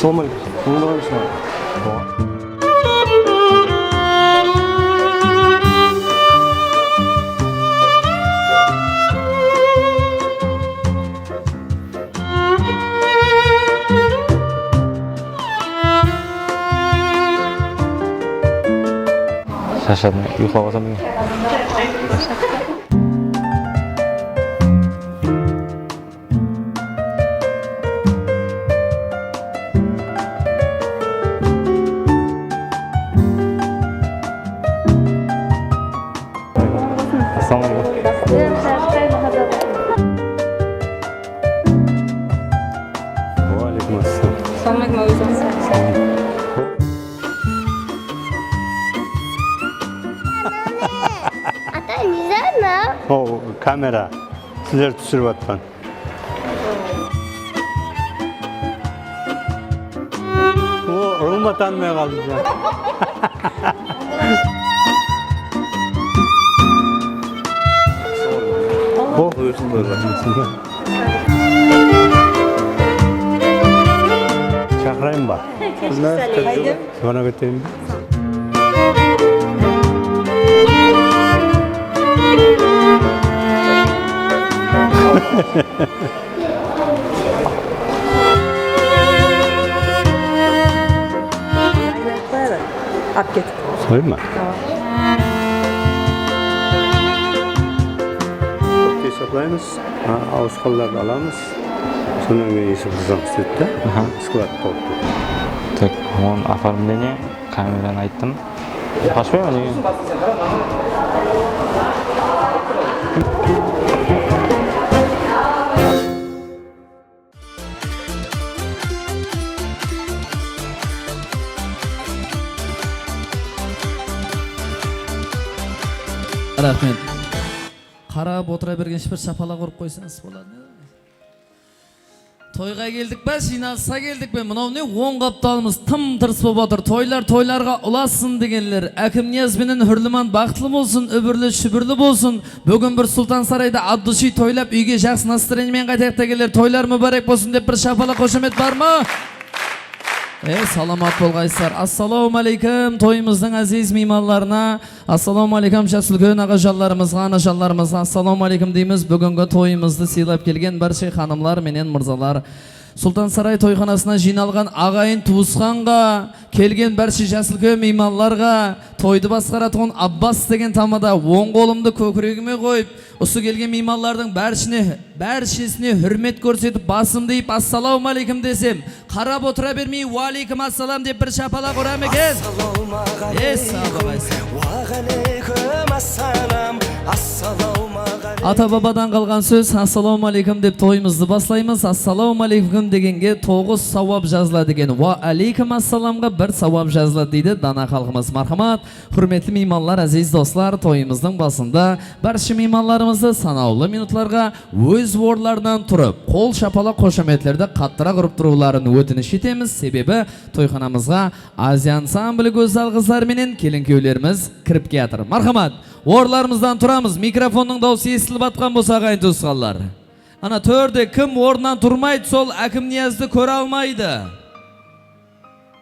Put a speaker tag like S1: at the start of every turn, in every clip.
S1: Assalomu alaykum.
S2: Şaşırdım. Yuxlab olsam mı? Assalomu alaykum.
S1: Va alaykum assalom.
S3: Assalomu alaykum.
S4: Ata nizami?
S1: O kamera. Sizlar tushiryapman. O rulma tanmay qoldim. O buyursun buyurun. Chaqiraymi bor. Sonra ketaymi?
S3: Ab ket.
S1: Söyleme. Çok hesaplayınız. Avuşkallarda alamız. Sonra ben hesaplayacağım sütte. Skvat toplu.
S2: Tak, on оформление, kamerani aytdim. Qochmayman degan.
S5: Rahmet. Qarab o'tira bergan bir shapaloq urib qo'ysangiz bo'ladi. To'yga keldikmi, sinalsa keldikmi? Mana ne 10 qaptalımız tım tırs bo'lib o'tir. Toylarga ulasın deganlar. Akim Niyazbinin hurliman baxtli bo'lsin, öbürlü şübürlü bo'lsin. Bugun bir Sultan Sarayda addushi toylab uyga yaxshi настроениемен qaytib deganlar. Toylar muborak bo'lsin deb bir shapaloq qo'shimet bormi? Salamat bo'lgaysizlar. Assalomu alaykum to'yimizning aziz mehmonlarına. Assalomu alaykum Shasulko'y aqajonlarimizga, anajonlarimizga assalomu alaykum deymiz. Bugungi to'yimizni siylab kelgan barcha xonimlar menen mirzalar. Sultan Saray to'yxonasına jinalgan ağayın tuğusqanға, kelgen barcha Shasulko'y mehmonlarga, to'ydi basqaratan Abbas degan tamada o'ng qo'limni ko'kragimga qo'yib, usu kelgen mehmonlarning barchasini hurmat ko'rsatib basım deyip assalomu alaykum desem, qarab o'tira bermey va alaykum assalom deb bir shapaloq uramiz. Ata babadan qalgan söz assalomu alaykum deb to'yimizni boshlaymiz. Assalomu alaykum degenge 9 savob yoziladi degan va alaykum assalomga 1 savob yoziladi deydi dana xalqimiz. Marhamat, hurmatli mehmonlar, aziz do'stlar, to'yimizning boshida barcha mehmonlarimizni sanoqli minutlarga o'z o'rnlaridan turib, qo'l shapaloq qo'shimetlarda qattiroq urib turuvlarini o'tinish etamiz. Sebebi to'yxonamizga Aziya ansambli go'zal qizlar bilan kelin-kuylarimiz kirib keladi. Marhamat, o'rnlarimizdan turamiz. Mikrofonning dovsi eshitilib atgan bo'lsa ag'ayin do'stlar. Ana to'rda kim o'rnidan turmaydi, sol Akim Niyazni ko'ra olmaydi.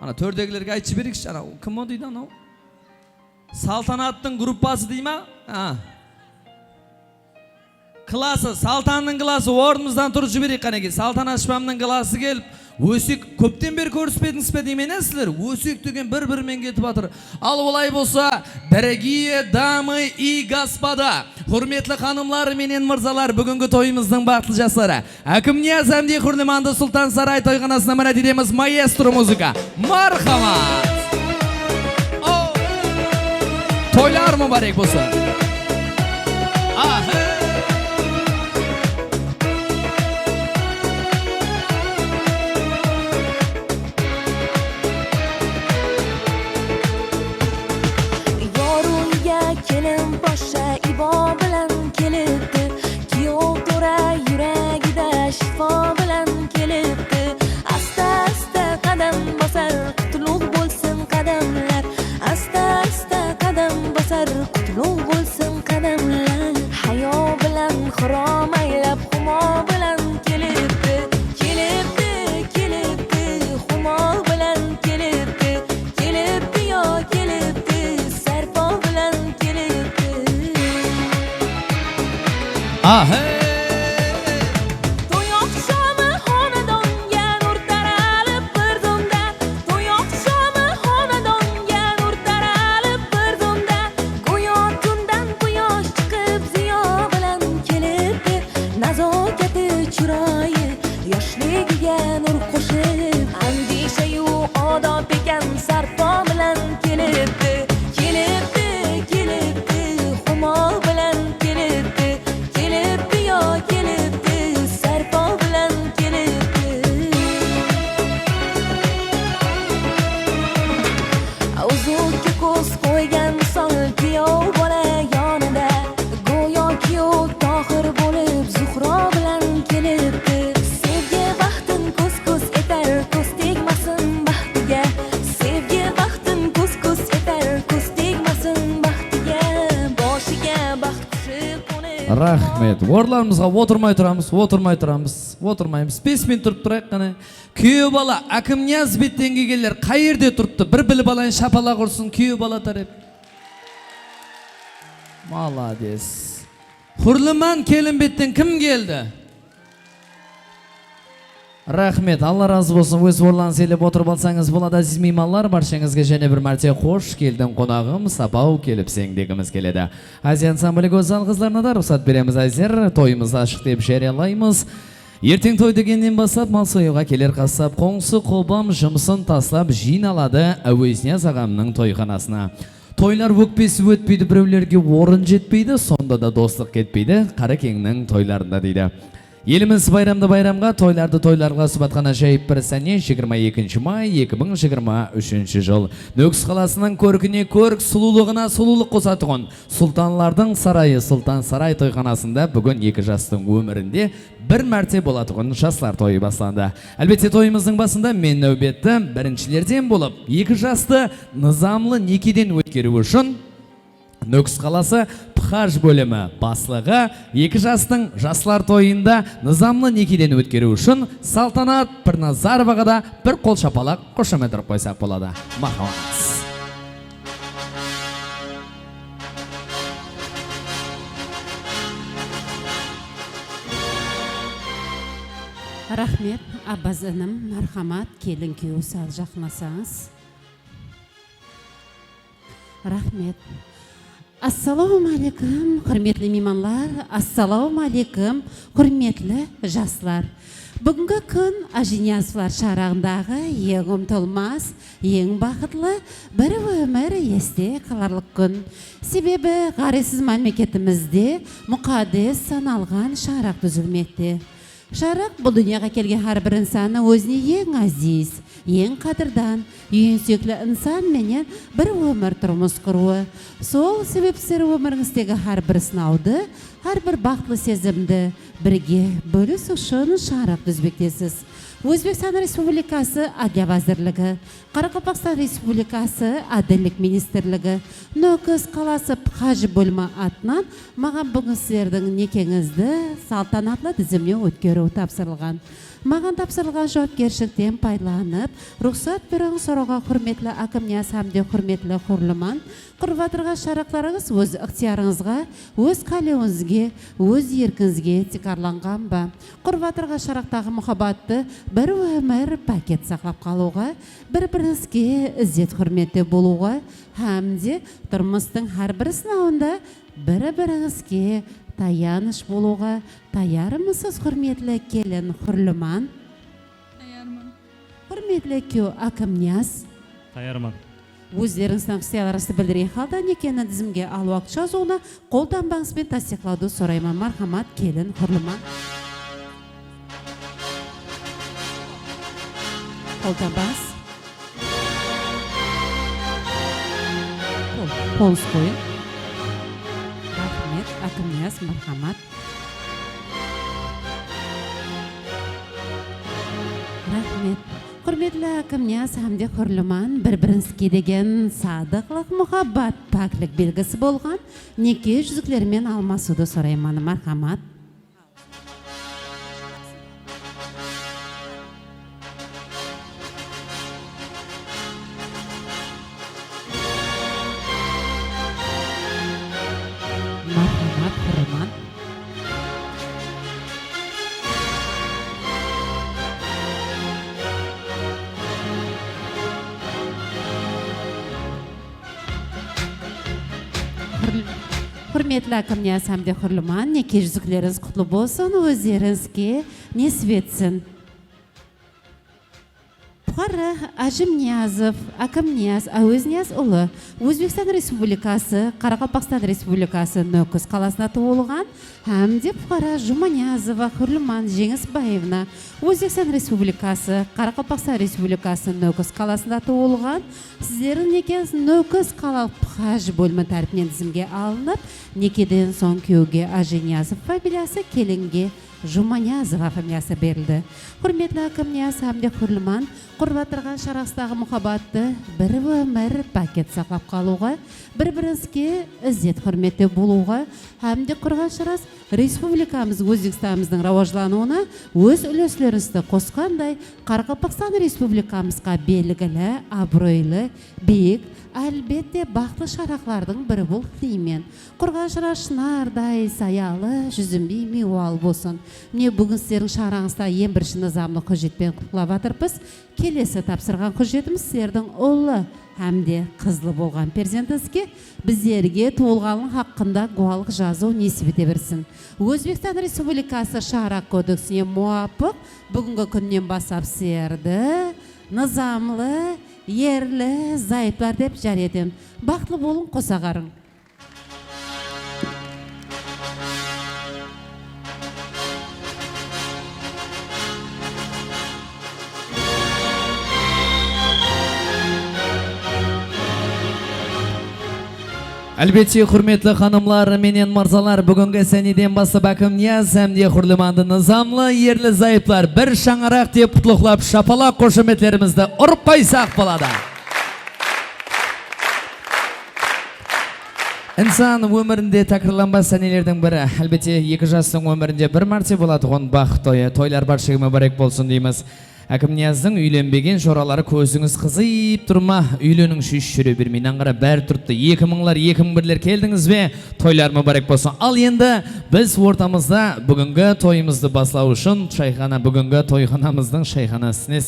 S5: Ana to'rdagilarga aytib berikchi, ana kim o deydi ana? Saltanatning gruppasi deymi? Ha. Klasi, Saltanning klasi o'rnimizdan turib jibirik qanaga. Saltan Ashbamning klasi kelib, o'sik ko'pdan beri ko'rsatmadingiz deymenasizlar. O'sik degan bir-birimen ketib atır. Al olay bo'lsa, dорогие дамы и господа, hurmatli xonimlar, menen mirzalar, bugungi to'yimizning baxtli jaslari. Akim Niyaz hamda hurlimanda Sultan Saray to'yxonasida mana deymiz maestro muzika. Marhamat. To'ylar muborak bo'lsin. Aha.
S6: Kelin boshqa ibo bilan kelibdi, kuyov to'ra yuragida shifo bilan kelibdi. Asta asta qadam bosar, qutlug' bo'lsin qadamlar. Asta asta qadam bosar, qutlug' bo'lsin chiroyi yoshligiga nur qo'shib andishayu odob ekan sarpo bilan kelibdi kelibdi kelibdi humo bilan kelibdi kelibdi yo kelibdi sarpo bilan kelibdi o'zuga ko'z qo'ygan sol kuyov bola yonida go'yo kuyov tohir bo'lib zuhro bilan kelibdi sevgi baxtin ko'z ko'z etar ko'z tegmasin baxtiga sevgi baxtin ko'z ko'z etar ko'z tegmasin baxtiga boshiga baxt qushi qo'nib
S5: Rahmet. O'rlarimizga o'tirmaymiz. 5 minut turib turaylik qani. Kuyov bola Akimniyaz bettenga kelar. Qayerda turibdi? Bir bilib alayın şapalaq ursin kuyov bola taraf. Malades. Hurliman kelin betten kim keldi? Rahmet. Allah razı olsun. O'z o'rlaringizni elib o'tirib olsangiz bo'ladi aziz mehmonlar. Barchangizga yana bir marta xush kelding qonog'im. Sabah kelibsing degimiz keladi. Aziz ansambli go'zal qizlarga da ruxsat beramiz azizlar. To'yimizni ashiq deb jaryalaymiz. Erteng to'y degandan boshlab mal so'yiga kelar qassob qo'ngsi qo'bam jimsin taslab jiyinaladi Avizniyaz og'amning to'yxonasina. To'ylar o'kpesi o'tmaydi, birovlarga o'rin jetmaydi, sonda da do'stlik ketmaydi. Qara kengning to'ylarida deydi. Elimiz bayramga to'ylarga suhbatxona shayib bir saniya 22 may 2023 yil. Nukus qalasining ko'rkini ko'rk, sululug'ina sululuq qo'satgan sultonlarning saroyi Sulton saroy to'yxonasida bugun 2 jastning umrinde bir marta bo'ladigan jaslar to'yi boshlandi. Albatta to'yimizning boshida men navbatda birinchilardan bo'lib 2 jastni nizomli nekidan o'tkazish uchun Nukus qalasi Pxaj bölümü baslığı 2 jastың жасlar to'yында nizomli nekidan o'tkazish uchun Saltanat Pirnazarovaga da bir qo'l shapalaq qo'shimcha berib qo'ysak bo'ladi. Marhamat.
S7: Rahmet, abazinim, marhamat, kelin kuyov sal jaqlasangiz. Rahmet. Assalomu alaykum, hurmatli mehmonlar. Assalomu alaykum, hurmatli jaslar. Bugungi kun Ajiniyazlar sharag'idagi eng umtilmas, eng baxtli bir umr esda qolarlik kun. Sebebi g'arisiz mamlakatimizda muqaddas sanalgan sharaq tuzilmoqda. Sharaq bu dunyoga kelgan har bir insonni o'zini eng aziz, eng qadrdan, eng suyukli inson bilan bir umr turmush quruvi. Sol sebepsiz umringizdagi har bir sinovni, har bir baxtli sezimni birga bo'lish uchun sharaq tuzmoqdasiz. O'zbekiston Respublikasi Adliya vazirligi, Qoraqalpog'iston Respublikasi Adillik ministrligi, Nukus qalasi Pxaj bo'limi atnan ma'g'am bugun sizlarning nekangizni saltanatli tizimli o'tkaruv topshirilgan. Ma'g'am topshirilgan javobgarlikdan foydalanib, ruxsat bering so'roqqa hurmatli Akimniyaz hamda hurmatli Hurliman, qurib o'tirgan sharaqlaringiz o'z ixtiyoringizga, o'z qalbingizga, o'z yerkingizga tekarlangan va qurib o'tirgan sharaqdagi muhabbatni bir umr paket saqlab qoluvga, bir-biringizga izzat hurmatli bo'luvga hamda turmushning har bir sinovida bir-biringizga tayanish bo'luvga tayyormisiz hurmatli kelin Hurliman?
S8: Tayyorman.
S7: Hurmatli kuyov Akimniyaz?
S2: Tayyorman.
S7: O'zlaringizdan hissiyatlaringizni bildirgan holda nekanni tizimga alvaqti yozuvni qo'ldan bilan tasdiqlashni so'rayman. Marhamat kelin Hurliman. Qo'ldan bas. Qo'l qo'ying. Rahmat, Akimniyaz, marhamat. Rahmat. Hurmatli Akimniyaz hamda Hurliman, bir-biringizga degan sodiqlik, muhabbat, poklik belgisi bo'lgan nikah yuzuklari bilan almasuvni so'rayman. Marhamat. Marhamat Hurliman. Hürmetli Akimniyaz hamda Hurliman, neке yüzükleriniz kutlu bolsun, özlerinizge nesip etsin. Buxara Ajimniyazov, Akimniyaz, Avuzniyaz ulu O'zbekiston Respublikasi, Qoraqalpog'iston Respublikasi Nukus qalasida tug'ilgan hamda Buxara Jumaniyazova Hurliman Jengizbayevna O'zbekiston Respublikasi, Qoraqalpog'iston Respublikasi Nukus qalasida tug'ilgan. Sizlarning nekangiz Nukus qalалық Haj bo'limi tarafidan tizimga olinib, nekedan so'ng kuyovga Ajiniyazov familiyasi, kelinga Jumaniyazova familiyasi berildi. Hurmetli Akimniyaz hamda Hurliman qurib turgan sharafdagi muhabbatni bir umr paket saqlab qoluga, bir-biringizga izzat hurmatli bo'luga hamda qurgan sharaf respublikamiz O'zbekistonimizning rivojlanuvina o'z uluslaringizni qo'shganday Qoraqalpog'iston respublikamizga belgili, obro'li, buyuk, albatta baxtli sharaflarning biri bo'lib deyman. Qurgan sharaf shinarday sayalı, жүзімбей mevol bo'lsin. Mine bugun sizlarning sharangizda eng birinchi nizomli hujjatdan qutlab o'tiribmiz. Kelesi topshirgan hujjatimiz sizlarning o'g'li hamda qizli bo'lgan farzandingizga bizlarga tug'ilganlik haqida guvohlik yozuv nasib eta bersin. O'zbekiston Respublikasi Shahar kodeksiga muvofiq bugungi kundan boshlab sizlarni nizomli, yerli, zaiflar deb jar etim. Baxtli bo'ling, qo'saqaring.
S5: Albatta, hurmatli xonimlar, menen marzalar, bugungi sanidен boshlab Akimniyaz hamda Hurlimanni nizomli, yerli zaiflar bir shang'aroq deb qutlaqlab, shapaloq qo'shimchalarimizni urib qo'ysak bo'ladi. Inson umrida takrorlanmas sanalardan biri, albatta, ikki yoshning umrida bir marta bo'ladigan baxt to'yi, to'ylar barchaga muborak bo'lsin deymiz. Akimniyazning uylenbegen şoraları ko'zingiz qizib turma, uylening shishiri bermeyin qara bari turibdi. 2000'lar, 2001'ler keldingiz ve to'ylar muborak bo'lsin. Al endi biz o'rtamizda bugungi to'yimizni boshlash uchun shayxona, bugungi to'yxonamizning shayxonasini,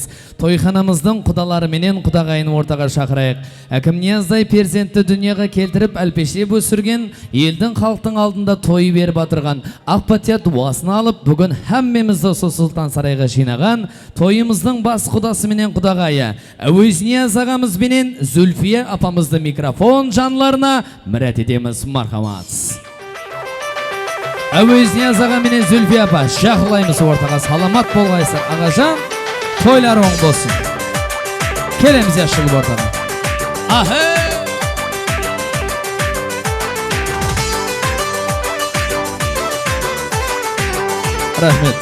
S5: to'yxonamizning qudalari menen qudag'ayni o'rtaga chaqiraylik. Akimniyazday farzandni dunyoga keltirib, alpeshlab o'sirgan, elning xalqning oldida to'y berib o'tirgan, aqpatiyat duosini olib, bugun hammamizni Sultan Sarayga jinagan to'yimizning bas qudasi menen qudag'aya, Avuzniyaz agamiz menen Zulfiya apamizning mikrofon jonlarına mirat etamiz. Marhamat. Avuzniyaz aga menen Zulfiya apa, shahlaymiz o'rtaga, salomat bo'lg'aysiz agajon. To'ylar o'ng bo'lsin. Kelamiz yashil o'rtaga. Ahe! Rahmet.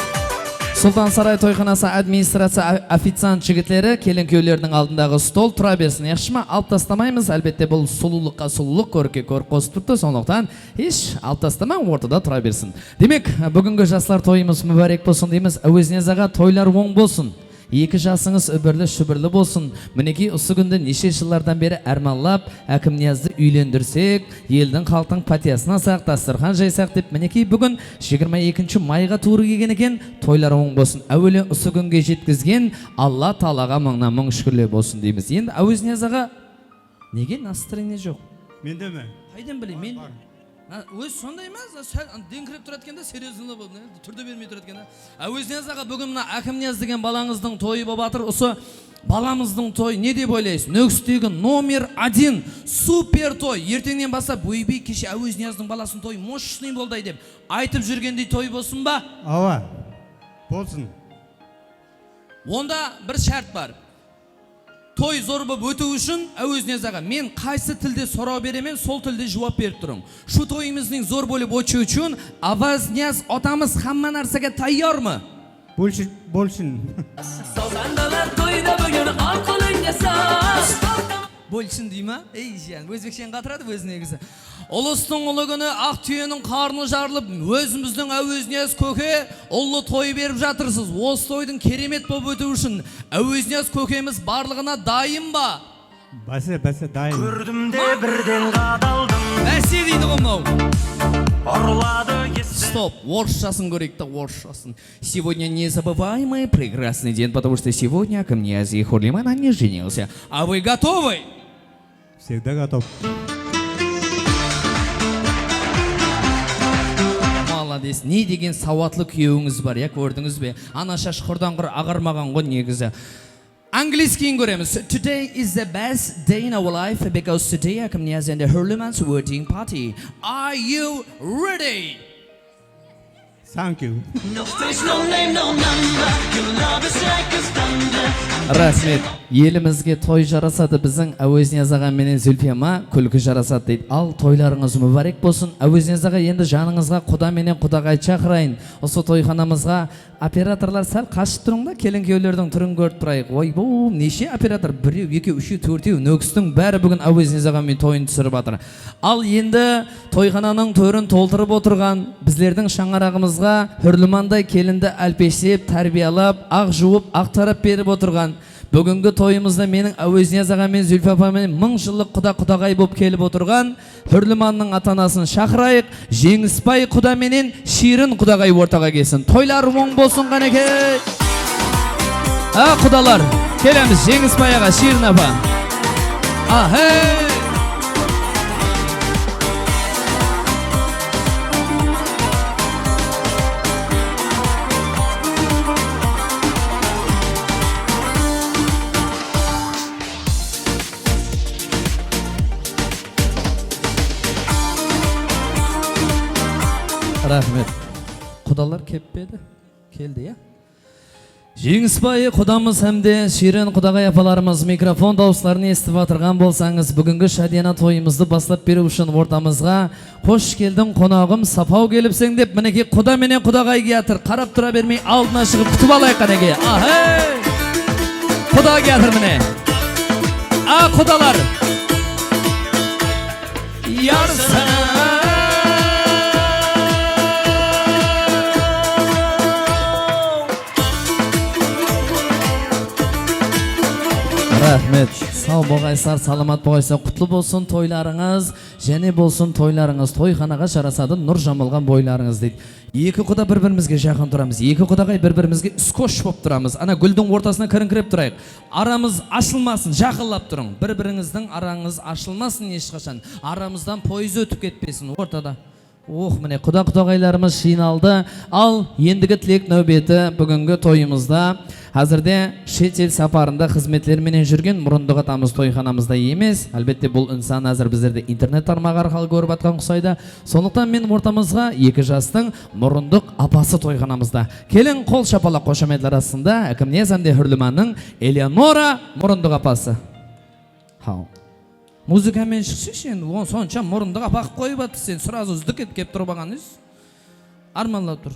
S5: Sultan Saray to'yxonasi administratsiya ofitsiant jigitleri kelin kuyovlarning oldidagi stol tura bersin. Yaxshimi? Alp tastamaymiz. Albatta bu sululukka sululuk, ko'rkka ko'rk qo'shib turibdi. So'ndoqdan hech alp tastamang, o'rtada tura bersin. Demak, bugungi yoshlar to'yimiz muborak bo'lsin deymiz. Avuzniyaz aga to'ylar o'ng bo'lsin. İki jasınız öbürlü şübürlü bolsun. Mineki usu günde neşe yıllardan beri armanlap, Akimniyaz'ı üylendirsek, yelden halkın patiyasına saq, dasturxan jaysak dep, mineki bugün 22 mayga tuğru kegen eken, toylar oң bolsun. Әуелі usu günge jetkizgen, Allah Taalaga mыңнан мың şükürler bolsun deymiz. Енді Avuzniyaz ağa, nege настроение жоқ?
S1: Mende mi?
S5: Haydan bileyim, men өз сондай емес, деңкіреп тұратқанда серьезный болды, түрді бермей тұратқанда. Avuzniyaz аға, бүгін мына Akimniyaz деген балаңыздың тойы болып жатыр. Осы баламыздың тойы не деп ойлайсыз? Нөкістегі номер 1 супер той. Ертеңнен бастап ойбай кеше Avuzniyaz'дың баласының тойы мощный болды деп айтып жүргендей той болсын ба?
S1: Ава. Болсын.
S5: Онда бір шарт бар. Toy zor болып өту үшін Avuzniyaz аға, мен қайсы тілде сұрау беремен, сол тілде жауап беріп тұрым. Шу тойымыздың зор болып өту үшін Avuzniyaz атамыз хамма нарсаға тайyor mu?
S1: Болсын.
S5: Болсын дей ма? Ей жан, өзбекшен қатырады өз негізі. Ұлыстың ұлы күні ақ түйенің қарны жарылып, өзіміздің Avuzniyaz көке ұлы той беріп жатырсыз. Осы тойдың керемет болып өту үшін Avuzniyaz көкеміз барлығына дайын ба?
S1: Бәсе дайын.
S9: Көрдім де бірден қадалдым.
S5: Бәсе дейді ғымнау.
S9: Орлады есі.
S5: Стоп, орысшасын көрейік та, орысшасын. Сегодня незабываемый прекрасный день, потому что сегодня Акимнiyaz и Hurliman не женился. А вы готовы?
S1: Всегда готов.
S5: молодец. Не деген сауатлы күйеуіңіз бар, я көрдіңіз бе? Ана шаш құрдан құр ағармаған ғой негізі. Английскийін көреміз. Today is the best day in our life because today Akam Niaz and the Hurliman's wedding party. Are you ready?
S1: Thank you.
S5: Рахмет. Елімізге той жарасады, біздің Әуезнияз аға менен Зүлфияма күлкі жарасады дейді. Ал тойларыңыз мүбәрек болсын. Әуезнияз аға енді жаныңызға құда менен құдағай шақырайын. Осы тойханамызға операторлар сәл қашып тұрыңда, келін күйеулердің түрін көріп тұрайық. Ой, бұл неше оператор? Біреу, екеу, үшеу, төртеу, нөкістің бәрі бүгін Әуезнияз аға мен тойын түсіріп жатыр. Ал енді тойхананың төрін толтырып отырған біздердің шаңырағымызға Хүрлімандай келінді әлпештеп, тәрбиялап, ақ жуып, ақтарып беріп отырған бүгінгі тойымызда менің Әуезнияз аға мен Зүлфия апамен 1000 жылдық құда-құдағай болып келіп отырған Хүрліманның ата-анасын шақырайық. Жеңісбай құда менен Ширин құдағай ортаға келсін. Тойлар оң болсын қанеке. Құдалар, келеміз Жеңісбай аға, Ширин апа. Рахмет. Құдалар кеппеді? Келді, я? Жеңісбай құдамыз әмде Ширин құдағай апаларымыз микрофон дауысларын естіп атырған болсаңыз, бүгінгі шадияна тойымызды бастап беру үшін ортамызға қош келдің қонағым, сапау келіпсің деп, мінеке құда менен құдағай келатыр. Қарап тұра бермей алдына шығып күтіп алайық қанеке. Құда келатыр міне. Құдалар. Ярсана. Рахмет. Сау болғайсар, саламат болғайсар, құтлы болсын тойларыңыз, және болсын тойларыңыз, тойханаға жарасады нұр жамылған бойларыңыз дейді. Екі құда бір-бірімізге жақын тұрамыз, екі құдағай бір-бірімізге үскош боп тұрамыз. Ана гүлдің ортасына кіріңкіреп тұрайық. Арамыз ашылмасын, жақылап тұрың. Бір-біріңіздің араңыз ашылмасын ешқашан. Арамыздан пойыз өтіп кетпесін ортада. Міне құда-құдағайларымыз жиналды. Ал ендігі тілек нәубеті бүгінгі тойымызда. Әзірде шетел сапарында қызметлерменен жүрген мұрындық атамыз тойханамызда емес. Әлбетте бұл инсан әзір біздерді интернет тармағы арқылы көріп атқан құсайда. Сондықтан мен ортамызға 2 жастың мұрындық апасы тойханамызда. Келін қол шапалақ қошаметлер арасында Акам Niaz and the Hurlimanның Элеонора мұрындық апасы. Музыкамен шықшы енді, сонша мұрындық апақ қойып атты сен, сразу үздік кеп тұрып ағаныз. Арманлап тұр.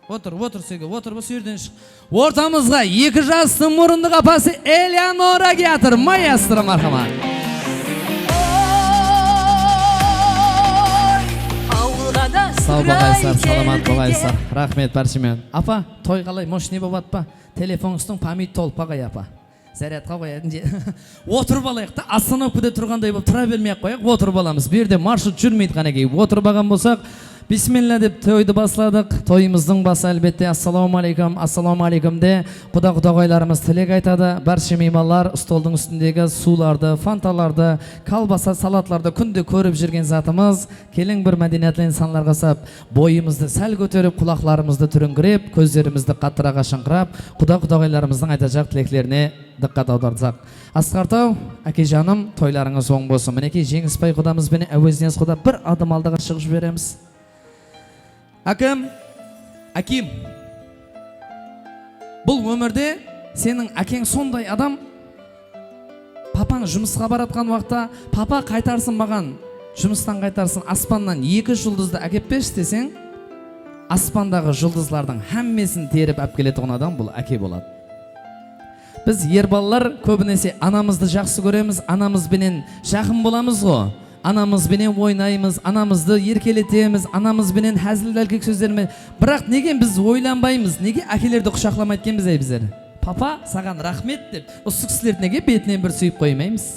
S5: Отыр сеге, отыр бұл сүйірден шық. Ортамызға 2 жастың мұрындық апасы Элеонора келатыр, маэстро мархамат. Сау болғайсар, саламат болғайсар. Рахмет баршымен. Апа, той қалай, мощный болат па? Телефоныңыздың памет толып қағай апа. Зарядқа қоятын же. Отырып алайық та, остановкада тұрғандай болып тұра бермей қояйық, отырып аламыз. Берде маршрут жүрмейді қанекей. Отырып алған болсақ, бисмилла деп тойды басладық. Тойымыздың басы әлбетте ассаламу алейкум де құда-құдағайларымыз тілек айтады. Барша меймандар столдың үстіндегі суларды, фанталарды, колбаса, салатларды күнде көріп жүрген затымыз. Келің бір мәдениетті инсанларға сап, бойымызды сәл көтеріп, құлақларымызды түріңкіреп, көздерімізді қаттырақ ашыңқырап, құда-құдағайларымыздың айтacak тілектеріне диққат аудартсақ. Асқартау, әкежаным, тойларыңыз оң болсын. Мінекей Жеңісбай құдамыз бен Әуезнияз құда бір адым алдыға шығып жібереміз. Аким, бұл өмірде сенің әкең сондай адам, папаң жұмысқа баратқан уақытта, папа қайтарсын маған, жұмыстан қайтарсын, аспаннан 2 жұлдызды әкеп берші десең, аспандағы жұлдызлардың әммесін теріп әпкелетіған адам бұл әке болады. Біз ер балалар көбінесе анамызды жақсы көреміз, анамызбенен жақын боламыз ғой. Анамызбенен ойнаймыз, анамызды еркелетеміз, анамызбенен әзіл-дәлкек сөздермен. Бірақ неге біз ойланбаймыз, неге әкелерді құшақламайды екенбіз біздер? Папа, саған рахмет деп, осы кісілерді неге бетінен бір сүйіп қоймаймыз?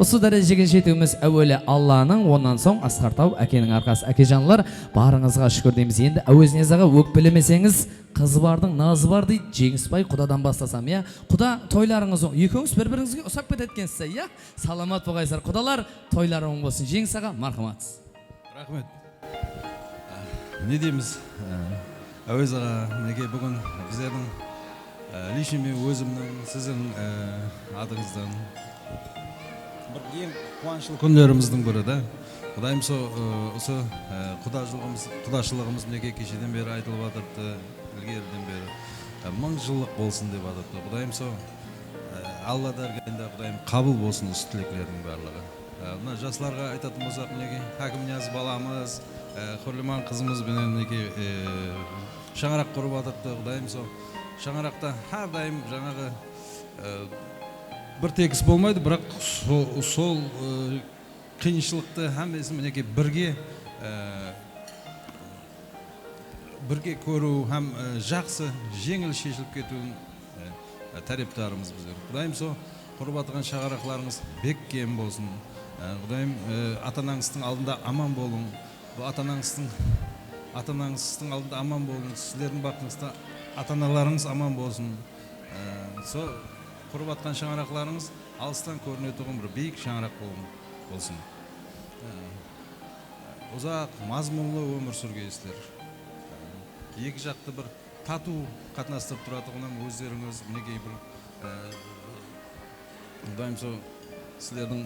S5: Осы дәрежеге жетуіміз әуелі Алланың, онан соң Асқартау әкенің арқасы. Әкежанлар, барыңызға шүкір дейміз. Енді Әуезнияз аға өкпелемесеңіз, қызы бардың, назы бар дейді. Жеңісбай құдадан бастасам, я? Құда тойларыңыз оң. Екеуіңіз бір-біріңізге ұсап кететкенсіз, я? Саламат болғайсыздар. Құдалар, тойлары оң болсын. Жеңіс аға, мархамат.
S1: Рахмет. не дейміз, әуез аға, мінекей бүгін біздердің лишний мен өзімнің, сіздің адыңыздан бір ең қуанышты күндеріміздің бірі да. Құдайым осы құдашылығымыз мінекей кешеден бері айтылып жатырды, ілгеріден бері 1000 жылдық болсын деп жатырды. Құдайым Алла дәргенде Құдайым қабыл болсын осы тілеклердің барлығы. Мына жастарға айтатын болсақ, мінекей Хакімнияз баламыз, Құрлыман қызымыз бенен мінекей шаңырақ құрып жатырды. Құдайым шаңырақта әрдайым жаңағы бір текіс болмайды, бірақ сол қиыншылықты әммесін мінекей бірге көру, һәм жақсы, жеңіл шешіліп кетуін тәрептарымыз біздер. Құдайым құрып атырған шаңырақларыңыз бек кем болсын. Құдайым ата-анаңыздың алдында аман болың. Ата-анаңыздың алдында аман болың. Сіздердің бақытыңызда ата-аналарыңыз аман болсын. Сол құрып атқан шаңырақларыңыз алыстан көрінетұғын бір биік шаңырақ болсын. Ұзақ, мазмұнлы өмір сүргейсіздер. Екі жақты бір тату қатынастырып тұратығынан өздеріңіз мінекей бір Құдайым сіздердің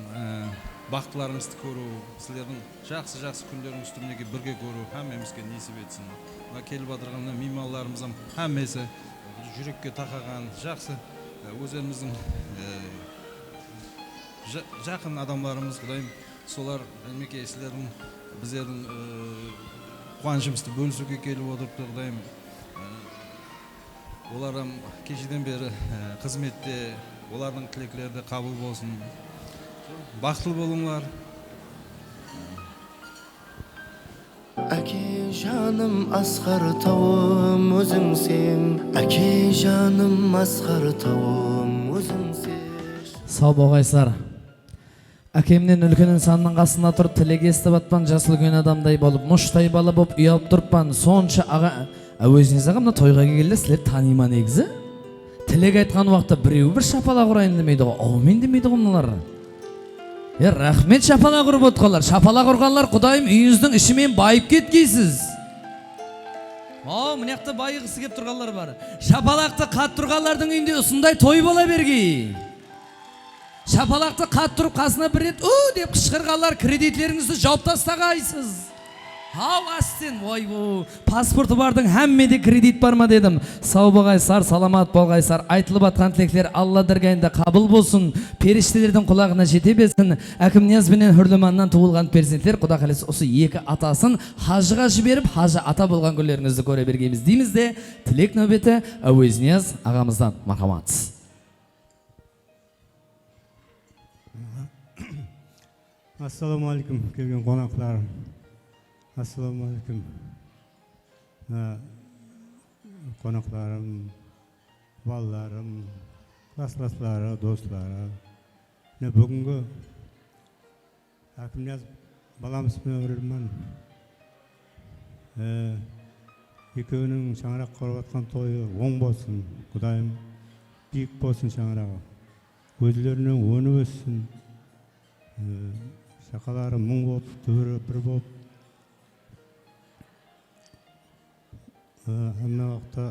S1: бақытларыңызды көру, сіздердің жақсы күндеріңізді мінекей бірге көру әмемізге несіп етсін. Келіп атырғанда меймандарымыздың әммесі жүрекке тақаған жақсы өздеріміздің жақын адамларымыз. Құдайым солар мінекей сіздердің біздердің қуанышымызды бөлісуге келіп отырыпты. Құдайым олардан кешеден бері қызметте, олардың тілеклері қабыл болсын. Бақытты болыңдар.
S10: Әке жаным асқар тауым өзіңсің, әке жаным асқар тауым өзіңсің.
S5: Сау болғайсар. Әкемнен үлкен инсанның қасында тұрып тілек естіп атпан, жасы үлкен адамдай болып, мұштай бала болып ұялып тұрпан. Сонша аға, әуезіңіз аға, мына тойға келді, сілер танима негізі? Тілек айтқан уақытта біреу бір шапалақ ұрайын демейді ғой, аумен демейді ғой мұнылар. Рахмет шапалақ ұрып отқалар. Шапалақ ұрғанлар, Құдайым үйіңіздің ішімен байып кеткейсіз. Мұнияқты байығысы кеп тұрғалар бар. Шапалақты қат тұрғалардың үйінде ұсындай той бола бергей. Шапалақты қат тұрып қасына бір рет деп қышқырғалар, кредитлеріңізді жауып тастағайсыз. Астен, паспорты бардың әммеде кредит бар ма дедім. Сау болғайсар, саламат болғайсар, айтылып атқан тілектер Алла дәргайында қабыл болсын, періштелердің құлағына жете берсін. Әкімнияз бенен Хүрліманнан туылған перзенттер Құда қаласа осы екі атасын хажыға жіберіп, хажы ата болған күндеріңізді көре бергейміз дейміз де, тілек нөбеті Әуезнияз ағамыздан мархамат.
S1: Ассаламалейкум келген қонақтарым. Ассаламалейкум қонақтарым, балаларым, класстастары, достары. Бүгінгі Әкімнияз баламызбен Үрілман екеуінің шаңырақ құрып атқан тойы оң болсын. Құдайым биік болсын шаңырағы. Өздерінің өні өссін. Шақалары мұң болып, түбірі бір болып. Әмна вақытта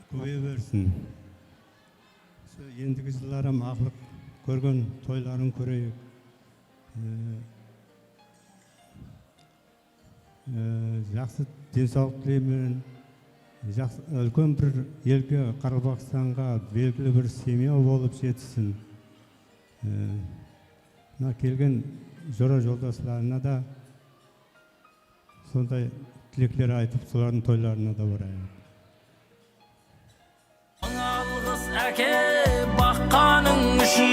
S1: көбейе берсін. Ендігі жылдарым ақылық көрген тойларын көрейік. Жақсы денсаулық тілеймін. Үлкен бір елге, Қарабақстанға белгілі бір семья болып жетсін. Келген жора жолдастарына да сондай тілектер айтып, солардың тойларына да барайын.
S9: Алғыс әке баққаның үшін,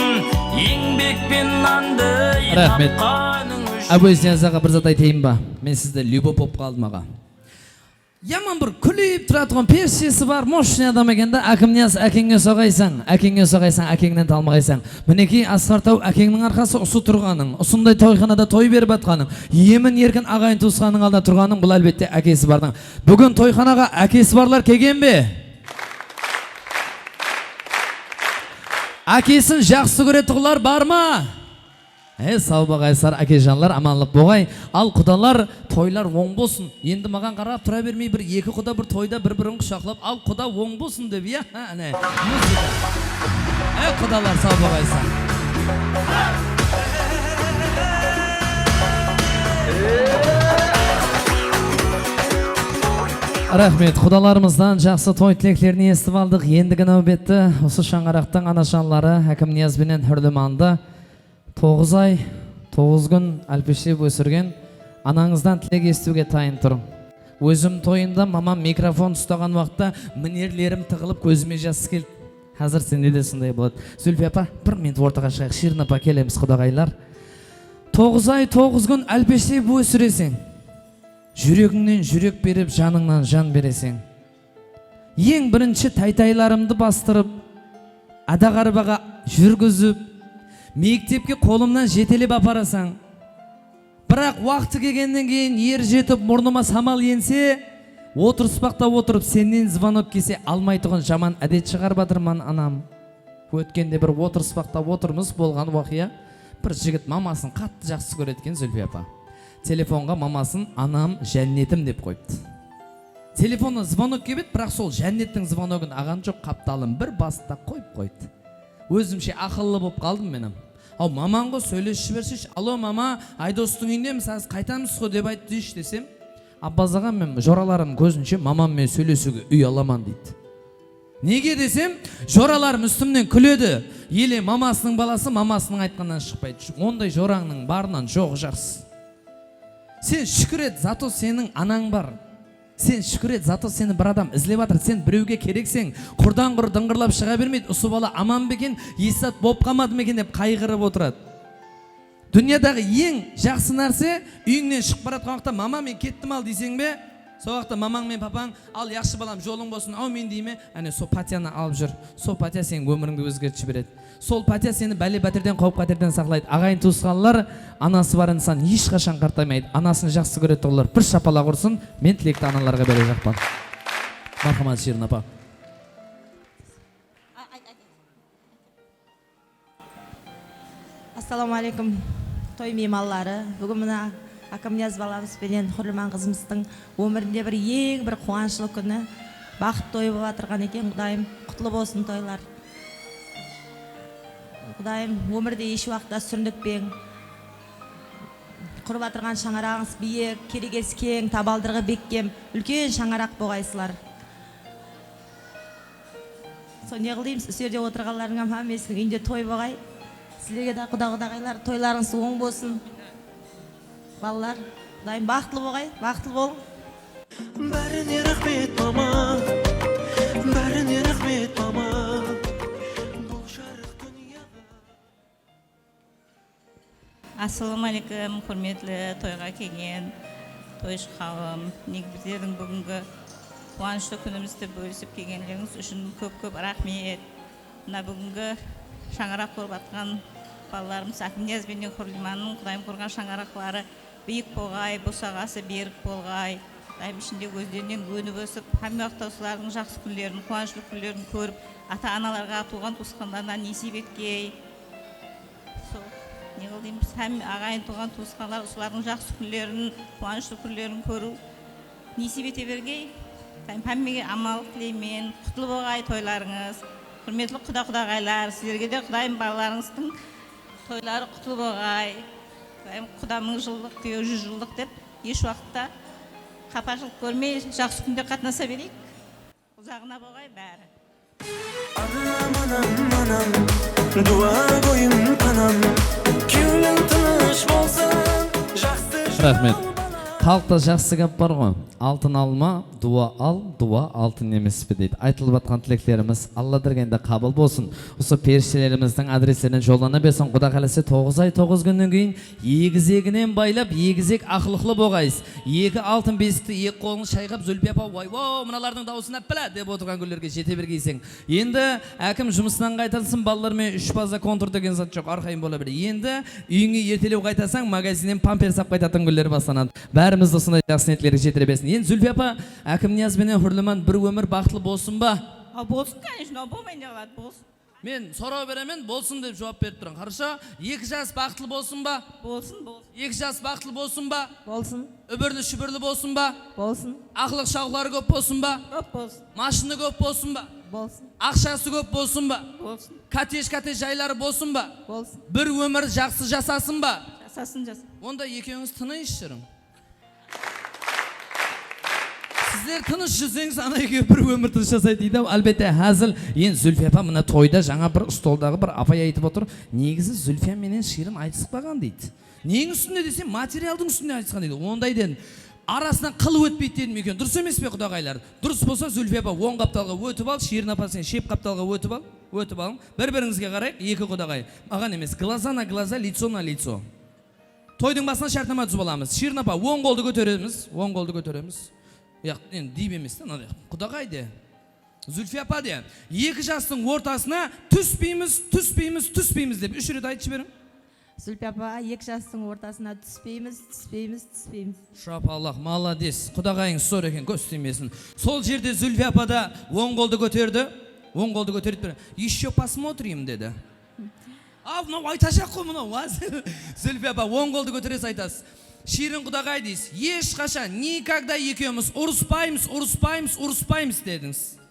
S9: еңбекпен нанды
S5: тапқаның үшін. Әуезнияз аға бір зат айтайын ба? Мен сізді любов болып қалдым аға. Яман бір күліп тұратығын першесі бар, мощный адам екенді. Әкімнияз әкеңе соғайсаң, әкеңнен талмағайсаң. Мінекей Асқартау әкеңнің арқасы ұсы тұрғаның, ұсындай тойханада той беріп атқаның, емін еркін ағайын туысқаның алдында тұрғаның, бұл әлбетте әкесі бардың. Бүгін тойханаға әкесі барлар келген бе? Әкесін жақсы көретұғылар бар ма? Сау бағайсар әкежанлар, аманлық болғай. Ал құдалар, тойлар оң болсын. Енді маған қарап тұра бермей, бір екі құда бір тойда бір-бірін құшақлап, ал құда оң болсын деп, иә? Әне, музыка. Құдалар, сау бағайсар. Рахмет, құдаларымыздан жақсы той тілектерін естіп алдық. Ендігі нәубетті осы шаңырақтың анашанлары Әкім Ниязбенен Хүрліманды 9 ай, 9 күн әлпештеп өсірген анаңыздан тілек естуге тайын тұрым. Өзім тойында мамам микрофон ұстаған уақытта мінерлерім тығылып көзіме жасы келді. Қазір сенде де сондай болады. Зүлфия апа, бір минут ортаға шығайық. Ширин апа, келеміз құдағайлар. 9 ай, 9 күн әлпештеп өсіресің. Жүрегіңнен жүрек беріп, жаныңнан жан бересің. Ең бірінші тайтайларымды бастырып, адағарбаға жүргізіп, мектепке қолымнан жетелеп апарасаң. Бірақ уақыты келгеннен кейін ер жетіп, мұрныма самал енсе, отырыспақта отырып, сенен звонок кесе алмай тұғын жаман әдет шығар батырман анам. Өткенде бір отырыспақта отырмыз болған уақия, бір жігіт мамасын қатты жақсы көреткен Зүлфия апа. Телефонға мамасын анам жәннетім деп қойыпты. Телефонна звонок кебет, бірақ сол жәннеттің звоногын аған жоқ, қапталым бір баста қойып қойды. Өзімше ақыллы болып қалдым менім. Ау маманға сөйлесіп жіберсеш, алло мама, Айдостың үйінде сіз қайтамыз ғой деп айтты дейш десем, Аббазаға мен жораларым көзінше мамаммен сөйлесуге үй аламан дейді. Неге десем, жораларым үстімнен күледі. Еле мамасының баласы мамасының айтқаннан шықпайды. Ондай жораңның барынан жоқ жақсы. Сен шүкір ет, зато сенің анаң бар. Сен шүкір ет, зато сені бір адам ізлеп атыр. Сен біреуге керексең, құрдан құр дыңғырлап шыға бермейді. Осы бала аман бекен, есат боп қамады мекен деп қайғырып отырады. Дүниядағы ең жақсы нәрсе, үйіңнен шығып баратқан уақытта мама мен кеттім ал дейсең бе, сол уақытта мамаң мен папаң, ал яқшы балам жолың болсын, ау мен дейме, әне сол патияны алып жүр. Сол патия сенің өміріңді өзгертіп жібереді. Сол патия сені бәле бәтерден, қауіп қатерден сақлайды. Ағайын туысқанлар, анасы бар инсан ешқашан қартаймайды. Анасын жақсы көреді тұғылар. Бір шапалақ ұрсын, мен тілекті аналарға бере жақпан. Мархамат Ширин апа.
S3: Ассалаумағалейкум, той мейманлары. Бүгін мына Әкім Нияз баламызбенен Хүрліман қызымыздың өмірінде бір ең бір қуанышлы күні, бақыт тойы болып жатырған екен. Құдайым құтлы болсын тойлар. Құдайым өмірде еш уақытта сүріндікпен, құрып жатырған шаңырағыңыз биік, керегесі кең, табалдырығы беккем, үлкен шаңырақ болғайсылар. Сол не қылдеймін, сөзде отырғанларыңа мәмесінің үйінде той болғай. Сіздерге де құдағайлар, тойларыңыз оң болсын. Балалар, құдайым бақытлы болғай, бақытлы болың.
S10: Бәріне рахмет мама, бәріне рахмет мама.
S8: Ассалаумағалейкум, құрметлі тойға келген тойшы қауым. Біздердің бүгінгі қуанышты күнімізді бөлісіп келгенлеріңіз үшін көп-көп рахмет. Мына бүгінгі шаңырақ көріп атқан балаларымыз Әкім Ниязбенен Хүрліманның Құдайым құрған шаңырақлары биік болғай, босағасы берік болғай. Құдайым ішінде көздерінен өніп өсіп, һәм уақытта осылардың жақсы күндерін, қуанышты күндерін көріп, ата-аналарға, туған туысқандарына несіп еткей. Не қылдейміз, һәм ағайын туған туысқандар осылардың жақсы күндерін, қуанышты күндерін көру несіп ете бергей. Һәммеге амандық тілеймін, құтлы болғай тойларыңыз. Құрметлі құда-құдағайлар, сіздерге де Құдайым балаларыңыздың тойлары құтлы болғай. Құдамың жылдық, күйеу 100 жылдық деп, еш уақытта қапашылық көрмей, жақсы күнде қатынаса берейік. Ұзағына болғай бәрі.
S10: Анам, дуа қойым панам, кеуің тыныш болсын, жақсы
S5: Рахмет. Халықта жақсы гәп бар ғой. Алтын алма, дуа ал, дуа алтын емес пе дейді. Айтылып жатқан тілектеріміз Алла дәргенде қабыл болсын. Осы періштелеріміздің адрестерін жолдана берсін. Құда қаласа 9 ай 9 күннен кейін егізегінен байлап, егізек ақылықлы болғайсыз. Екі алтын бесікті екі қолын шайқап, Зүлфия апа, вай-вау, мыналардың даусын әппілә деп отырған күндерге жете бергейсің. Енді әкім жұмысынан қайтарсын, балалармен 3 база контур деген зат жоқ, арқайын бола береді. Енді үйіңе ертелеу қайтасаң, магазиннен памперс алып қайтатын күндер басталады. Бәріміз осындай жақсы ниеттерге жетіре берсін. Енді Зүлфия апа, Әкім Ниязбенен Хүрліман бір өмір бақытлы болсын ба?
S8: Болсын, конечно, болмай не қалады, болсын.
S5: Мен сұрау беремен, болсын деп жауап беріп тұрам. Хорошо? 2 жас бақытлы болсын ба?
S8: Болсын, болсын.
S5: 2 жас бақытлы болсын ба?
S3: Болсын.
S5: Үбірлі шүбірлі болсын ба?
S3: Болсын.
S5: Ақылық шауқлары көп болсын ба?
S8: Көп болсын.
S5: Машины көп болсын ба?
S3: Болсын.
S5: Ақшасы көп болсын ба?
S8: Болсын.
S5: Катеш жайлары болсын ба?
S3: Болсын.
S5: Бір өмір жақсы жасасын ба?
S8: Жасасын.
S5: Онда екеуіңіз тыныш жүрің. Сіздер тыныш жүрсеңіз, ана екеуі бір өмір тыныш жасайды дейді. Әлбетте әзіл. Енді Зүлфия апа мына тойда жаңа бір столдағы бір апай айтып отыр. Негізі Зүлфия менен Ширин айтыспаған дейді. Нең үстінде десем, материалдың үстінде айтысқан дейді. Ондай дедім. Арасынан қыл өтпейді дедім екен. Дұрыс емес пе құдағайлар? Дұрыс болса Зүлфия апа оң қапталға өтіп ал, Ширин апа сен шеп қапталға өтіп ал. Бір-біріңізге қарайық, екі құдағай. Маған емес, глаза на глаза, лицо на лицо. Тойдың басына шартнама түзіп аламыз. Ширин апа оң қолды көтереміз. Яқ, енді дейб емес, құдағай де. Зүлфия апа де, 2 жастың ортасына түспейміз деп 3 рет айтшы берің.
S3: Зүлфия апа 2 жастың ортасына түспейміз.
S5: Шапалақ, маладес. Құдағайың сор екен, көстемесін. Сол жерде Зүлфия апа да оң қолды көтерді. Еще посмотрим деді. Мынау айташақ қой мынау. Зүлфия апа оң қолды көтерес айтасыз. Ширин құдағай дейсіз, ешқашан, никогда екеуміз ұрыспаймыз дедіңіз.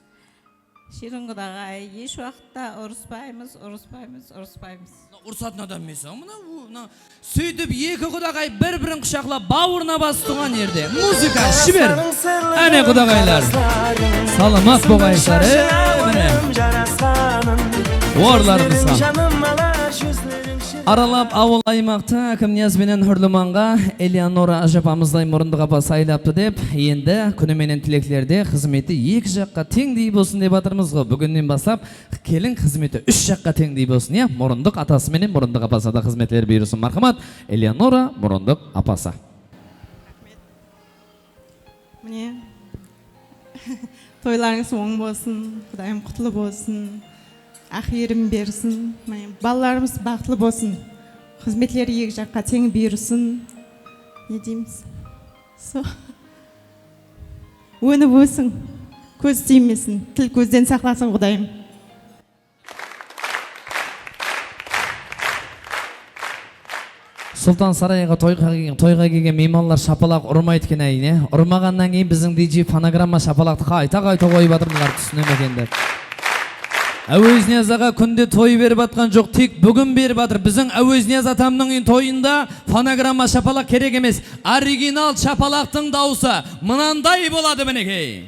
S8: Ширин құдағай, еш уақытта ұрыспаймыз.
S5: Ұрысатын адам емес, мына сөйтіп екі құдағай бір-бірін құшақлап бауырына басып тұрған жерде. Музыка, шібер. Әне құдағайлар. Саламат болғайсыздар, міне. Орларыңызға. Аралап ауыл аймақта Кімнияз менен Хүрліманға Элеонора ажапамыздай мұрындық апа сайлапты деп, енді күніменен тілеклерде қызметі 2 жаққа теңдей болсын деп атырмыз ғой. Бүгіннен бастап келін қызметі 3 жаққа теңдей болсын, е? Мұрындық атасы менен мұрындық апасы да қызметлер бүйірсін. Мархамат, Элеонора мұрындық апасы.
S11: Міне, тойларыңыз оң болсын, Құдайым құтлы болсын. Ақирым берсін, балаларымыз бақытлы болсын, қызметлері 2 жаққа тең бұйырсын. Не дейміз? Өніп өсің, көз тимесін, тіл көзден сақласын Құдайым.
S5: Сұлтан сарайға тойға келген мейманлар шапалақ ұрмайды екен әйне. Ұрмағаннан кейін біздің DJ фонограмма шапалақты қайта қойып жатырмылар түсіне мекенде. Әуезнияз аға күнде той беріп атқан жоқ, тек бүгін беріп атыр. Біздің Әуезнияз атамның тойында фонограмма шапалақ керек емес. Оригинал шапалақтың дауысы мынандай болады мінекей.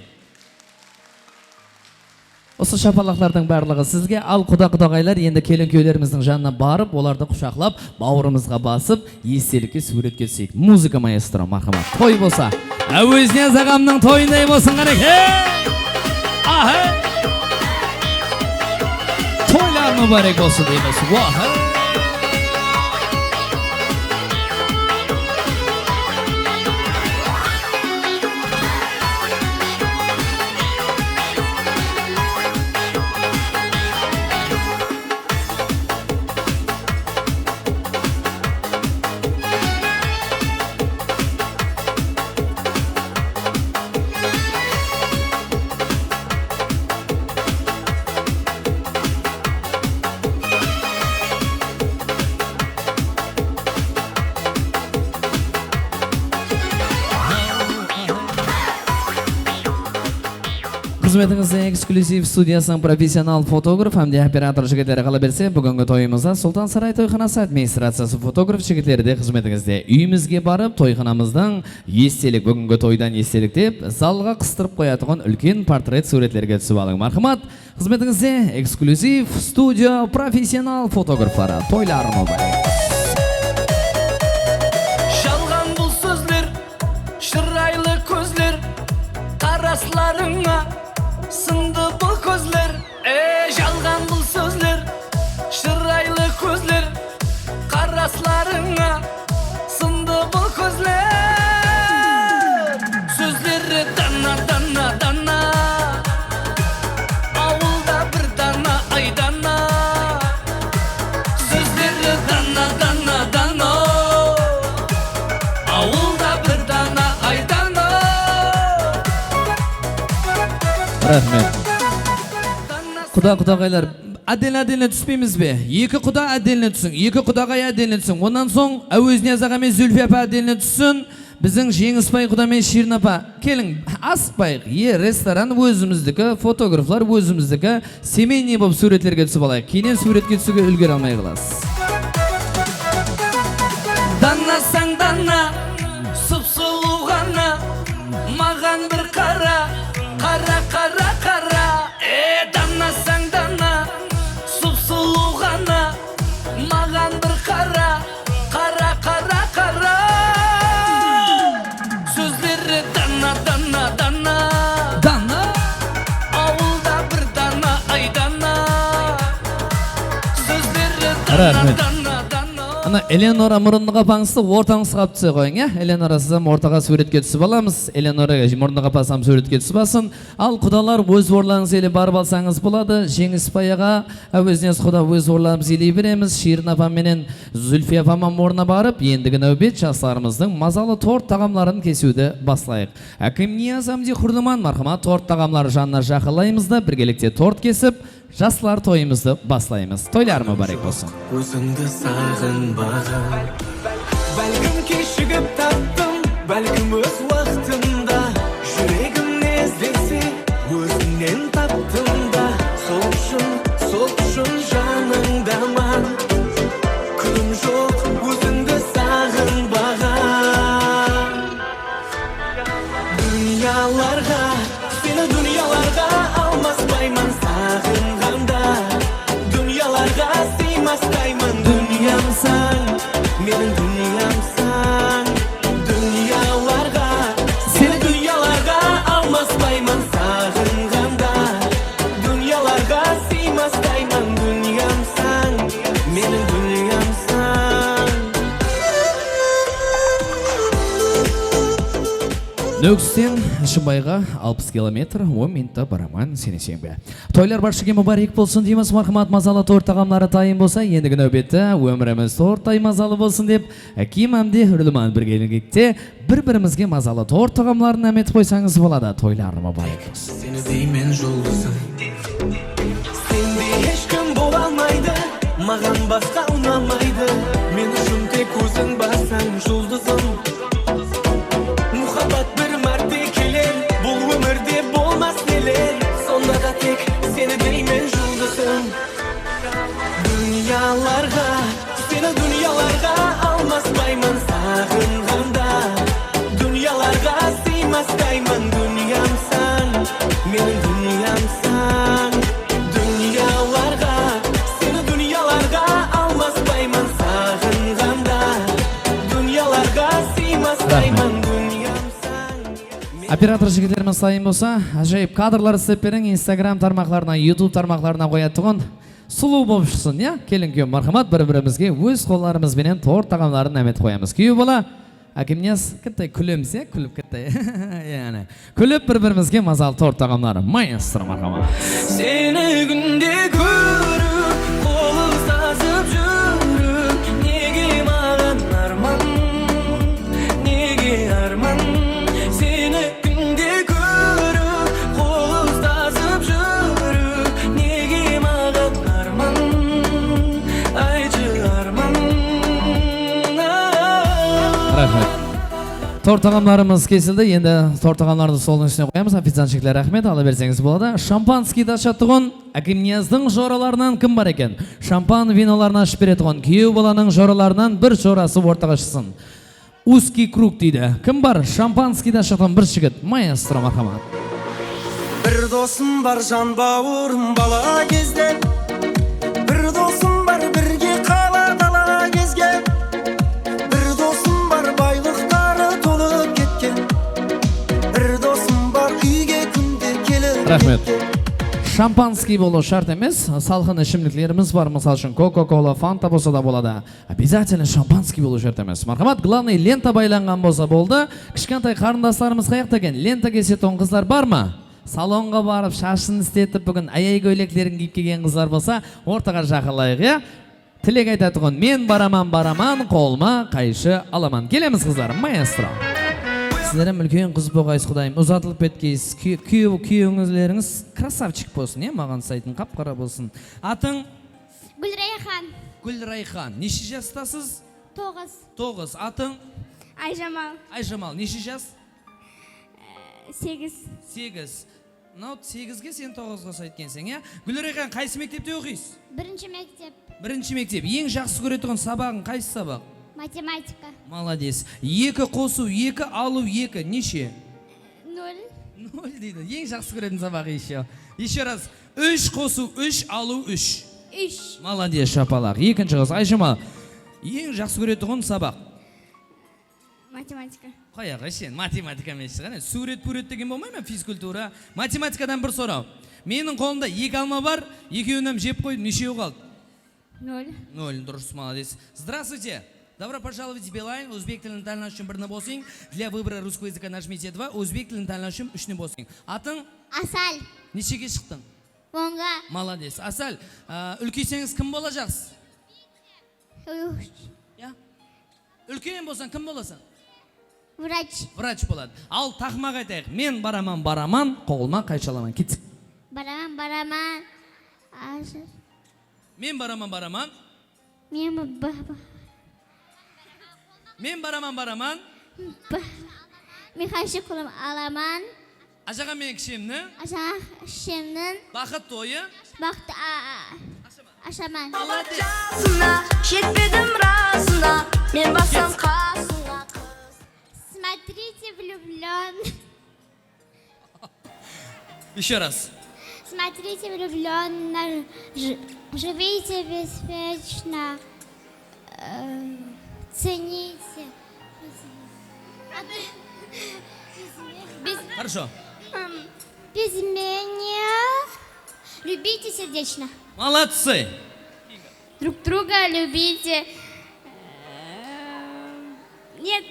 S5: Осы шапалақтардың барлығы сізге, ал құдағайлар енді келін күйеулеріміздің жанына барып, оларды құшақлап, бауырымызға басып, естелікке суретке түсейік. Музыка маэстро, мархамат. Той болса, Әуезнияз ағамның тойындай болсын қанекей. Toylar mübarek olsun deyimiz. Қызметіңізде эксклюзив студиясының профессионал фотограф әмде оператор жігіттері қала берсе, бүгінгі тойымызда Сұлтан Сарай тойханасы администрациясы фотограф жігіттері де қызметіңізде. Үйімізге барып, тойханамыздан естелік, бүгінгі тойдан естелік деп, залға қыстырып қоятығын үлкен портрет суреттерге түсіп алың. Мархамат, қызметіңізде эксклюзив студия профессионал фотографлары. Тойларым бар.
S10: Жалған бұл сөздер, шырайлы көздер, қарасларыңа сынды бұл көзлер. Жалған бұл сөздер, шырайлы көзлер, қарасларыңа сынды бұл көзлер. Сөздері дана, ауылда бір дана, айдана. Сөздері дана, ауылда бір дана, айдана.
S5: Рахмет. Құдағайлар, отдельно түспейміз бе? Екі құда отдельно түсін, екі құдағай отдельно түсін. Онан соң Әуезнияз аға мен Зүлфия апа отдельно түссін. Біздің Жеңісбай құда мен Ширин апа. Келің, асықпайық. Ресторан өзіміздікі, фотографлар өзіміздікі. Семейный болып суреттерге түсіп алайық. Кейінен суретке түсуге үлгере алмай қаласыз.
S10: Данасаң дана, сұп-сұлу ғана, маған бір қара, қара, қара, қара. Данасаң дана, сұп-сұлу ғана, маған бір қара, қара, қара, қара. Сөздері дана, дана, дана,
S5: Дана.
S10: ауылда бір дана, ай дана. Сөздері дана,
S5: Рахмет.
S10: дана, дана.
S5: Ана Эленора мұрынға паңызды ортаңыз қап түсе қойың, е? Эленора сізім ортаға суретке түсіп аламыз. Эленора мұрынға пасам суретке түсіп асын. Ал құдалар өз орларыңыз елі барып алсаңыз болады. Жеңісбай аға, Әуезнияз құда өз орларымыз елей береміз. Ширин апам менен Зүлфия апаман орнына барып, ендігі нәубет жастарымыздың мазалы торт тағамларын кесуді баслайық. Акимнияз Амди Құрлыман мархамат торт тағамлары жанына жақылаймыз да, біргелікте торт кесіп, жастылар тойымызды баслаймыз. Тойлар мүбәрек болсын.
S10: Өзіңді сағынбаған, бәлкім кешігіп таптым, бәлкім өз уақытында, жүрегім іздесе өзіңнен таптым да, сол үшін жаныңдаман, күнім жоқ өзіңді сағынбаған. Дүнияларға, сені дүнияларға алмаспаймын сағынғанда, дүнияларға сыймастаймын. Дүниямсың, менің дүниямсың, дүнияларға, сені дүнияларға алмаспаймын сағынғанда, дүнияларға сыймастаймын. Дүниямсың, менің дүниямсың.
S5: Нөкістен Шымбайға 60 километр 10 минутта бараман сенесен бе. Тойлар баршыға мүбәрек болсын дейміз. Мархамат мазалы торт тағамлары тайын болса, ендігі нәубетті өміріміз торт тай мазалы болсын деп, Әким Амди Құрлыман біргелікте бір-бірімізге мазалы торт тағамларын әмет қойсаңыз болады. Тойлар мүбәрек болсын.
S10: Сені деймен жұлдызым, сенде ешкім бола алмайды, маған басқа ұнамайды. Мен үшін тек өзің барсаң жұлдызым. Мұхаббат бір мәрте келер, бұл өмірде болмас нелер. Сонда да тек сені деймен жұлдызым. Дүнияларға, сені дүнияларға алмаспаймын сағынғанда, дүнияларға сыймастаймын. Дүниямсың, менің дүниямсың. Дүнияларға, сені дүнияларға алмаспаймын сағынғанда, дүнияларға сыймастаймын.
S5: Оператор жігіттеріміз сайын болса, ажайып кадрлар істеп берің, Instagram тармақларына, YouTube тармақларына қоятығын сұлу болып шықсын, я? Келін күйеу мархамат бір-бірімізге өз қолдарымызбенен торт тағамларын әмет қоямыз. Күйеу бола, Акимнияз кіттай күліміз, я? Күліп кіттай. Күліп бір-бірімізге мазал торт тағамлары. Маэстро мархамат.
S10: Сені күнде көріп, қол ұстасып жүріп, неге маған арман, неге арман. Сені күнде көріп, қол ұстасып жүріп, неге маған арман, айтшы арман.
S5: Рахмет. Торт тағамларымыз кесілді. Енді торт тағамларды солдың үстіне қоямыз. Официантшілер рахмет, ала берсеңіз болады. Шампанский дашаттығын Акимнияздың жораларынан кім бар екен? Шампан виноларына ашып беретіғын. Күйеу баланың жораларынан бір жорасы ортаға шықсын. Узкий круг дейді. Кім бар? Шампанский дашаттығын бір жігіт. Маэстро мархамат.
S10: Бір досым бар жан бауырым бала кезде, бір досым бар бірге қала дала кезген, бір досым бар байлықтары толып кеткен, бір досым бар үйге күнде келіп
S5: Рахмет. Шампанский болу шарт емес, салқын ішімдіктеріміз бар, мысал үшін Кока-Кола, Фанта болса да болады. Обязательно шампанский болу шарт емес. Мархамат, главный лента байланған болса болды. Кішкентай қарындастарымыз қаяқта екен? Лента кесетін қыздар бар ма? Салонға барып, шашын істетіп, бүгін аяй көйлектерін киіп келген қыздар болса, ортаға жақылайық, я? Тілек айтатығын, мен бараман, қолма қайшы аламан. Келеміз қыздар, маэстро. Sizler hem ülkeyin kız boğayız Kudayım. Uzatılıp etkeysiz. Kүйеуіңіздеріңіз красавчик болсын, маған сайтын қап-қара болсын. Атың?
S4: Gülreyhan.
S5: Gülrayhan. Неше жастасыз?
S4: 9.
S5: 9. Атың?
S4: Ayjamal.
S5: Айжамал. Неше жас?
S4: 8.
S5: 8. Мынау 8-ге сен 9-ға сайткенсің, иә? Gülrayhan, қайсы мектепте оқисыз?
S4: Birinci mektep.
S5: Бірінші мектеп. Ең жақсы көретін сабағың қайсы сабақ?
S4: Matematika.
S5: Молодец. 2 қосу, 2 алу, 2 неше?
S4: 0.
S5: 0 дейді. Ең жақсы көретін сабағы еще. Еще раз. 3 қосу, 3 алу, 3.
S4: 3.
S5: Молодец, шапалақ. Екінші қыз. Айжамал, ең жақсы көретін сабақ?
S4: Matematika.
S5: Қаяғы сен? Математика емес шығар. Сурет-пурет деген болмай ма? Физкультура. Математикадан бір сұрау. Менің қолымда 2 алма бар, екеуінен жеп қойып, нешеу қалды?
S4: 0.
S5: 0. Дұрыс, молодец. Здравствуйте. Добро пожаловать в Билайн. Өзбек тілін таңдау үшін 1 болсың. Для выбора русского языка нажмите 2. Өзбек тілін таңдау үшін 3 болсың. Атың?
S4: Asal.
S5: Нешеге шықтың?
S4: 10'ga.
S5: Молодец. Асал, үлкейсеңіз кім болacaqsыз? Үлкен болсаң кім боласың?
S4: Врач.
S5: Врач болады. Ал тақымақ айтайық. Мен бараман, қолыма қайшаламан. Кеттік.
S4: Baraman.
S5: Мен бараман. Мен бараман.
S4: Men qarshi qo'lim alaman.
S5: Ajaga men kishimni.
S4: Ajaga kishimnin.
S5: Бақыт тойы.
S4: Бақыт aşaman.
S6: Жетпедім расына, мен басым қасыңа қыз.
S4: Смотрите, влюблен.
S5: Еще раз.
S4: Смотрите, влюбленно, живите беспечно, цените.
S5: Хорошо.
S4: Без меня любите сердечно.
S5: Молодцы.
S4: Друг друга любите. Нет.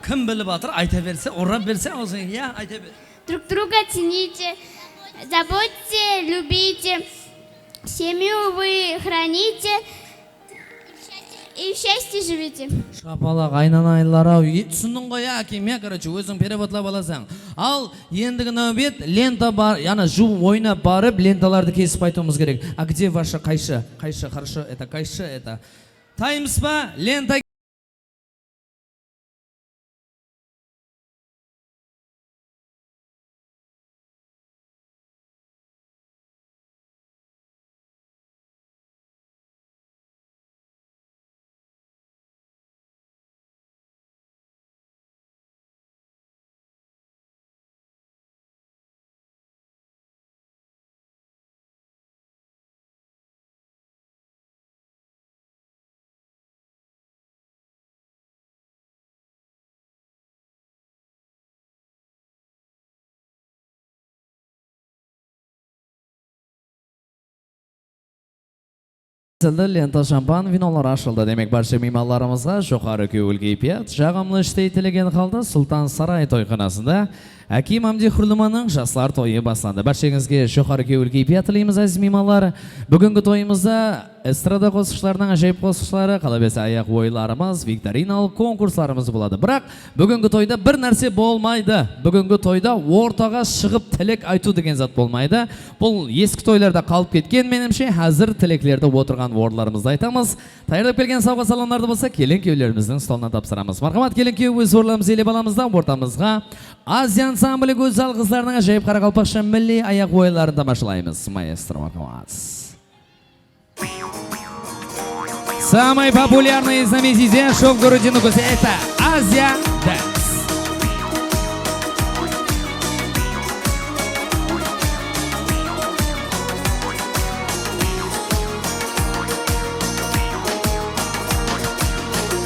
S5: Кім біліп атыр, айта берсе, ұрап берсе, өзің, я, айта бер.
S4: Друг друга цените, заботьте, любите, семью вы храните и в счастье живите.
S5: Шапалақ, айнанайлар-ау, түсінің ғой, әкем, я, короче, өзің переводлап аласың. Ал, ендігі нәубет, лента бар, яна жу ойнап барып, ленталарды кесіп айтуымыз керек. А где ваша қайшы? Қайшы, хорошо, это қайшы, это. Таймс па, лента. Лента шампан винолар ашылды. Демек барша меймандарымызға жоғары көңіл күйіпет, жағымлы іштей тілеген қалды Сұлтан Сарай тойханасында Аким Амди Хурлыманың жаслар тойы басланды. Баршаңызге жоғары көңіл күйіпет тілейміз, әзіз меймандар. Бүгінгі тойымызда эстрада қосқыштарының ажайып қосқыштары, қалабесі аяқ ойларымыз, викториналық конкурсларымыз болады. Бірақ бүгінгі тойда бір нәрсе болмайды. Бүгінгі тойда ортаға шығып тілек айту деген зат болмайды. Бұл ескі тойларда қалып кеткен, менімше, әзір тілеклерді отырған орларымызды айтамыз. Тайырдап келген сауға салонларды болса, келін кеулеріміздің столына тапсырамыз. Мархамат, келін кеу өз орларымыз еле баламызда ортамызға Азия ансамблі көзал қызларының ажайып қарақалпақша милли аяқ ойларын тамашалаймыз. Маэстро, мархамат. Самый популярный из намезизе шоу в городе Нукусе — это Азия Дэнс.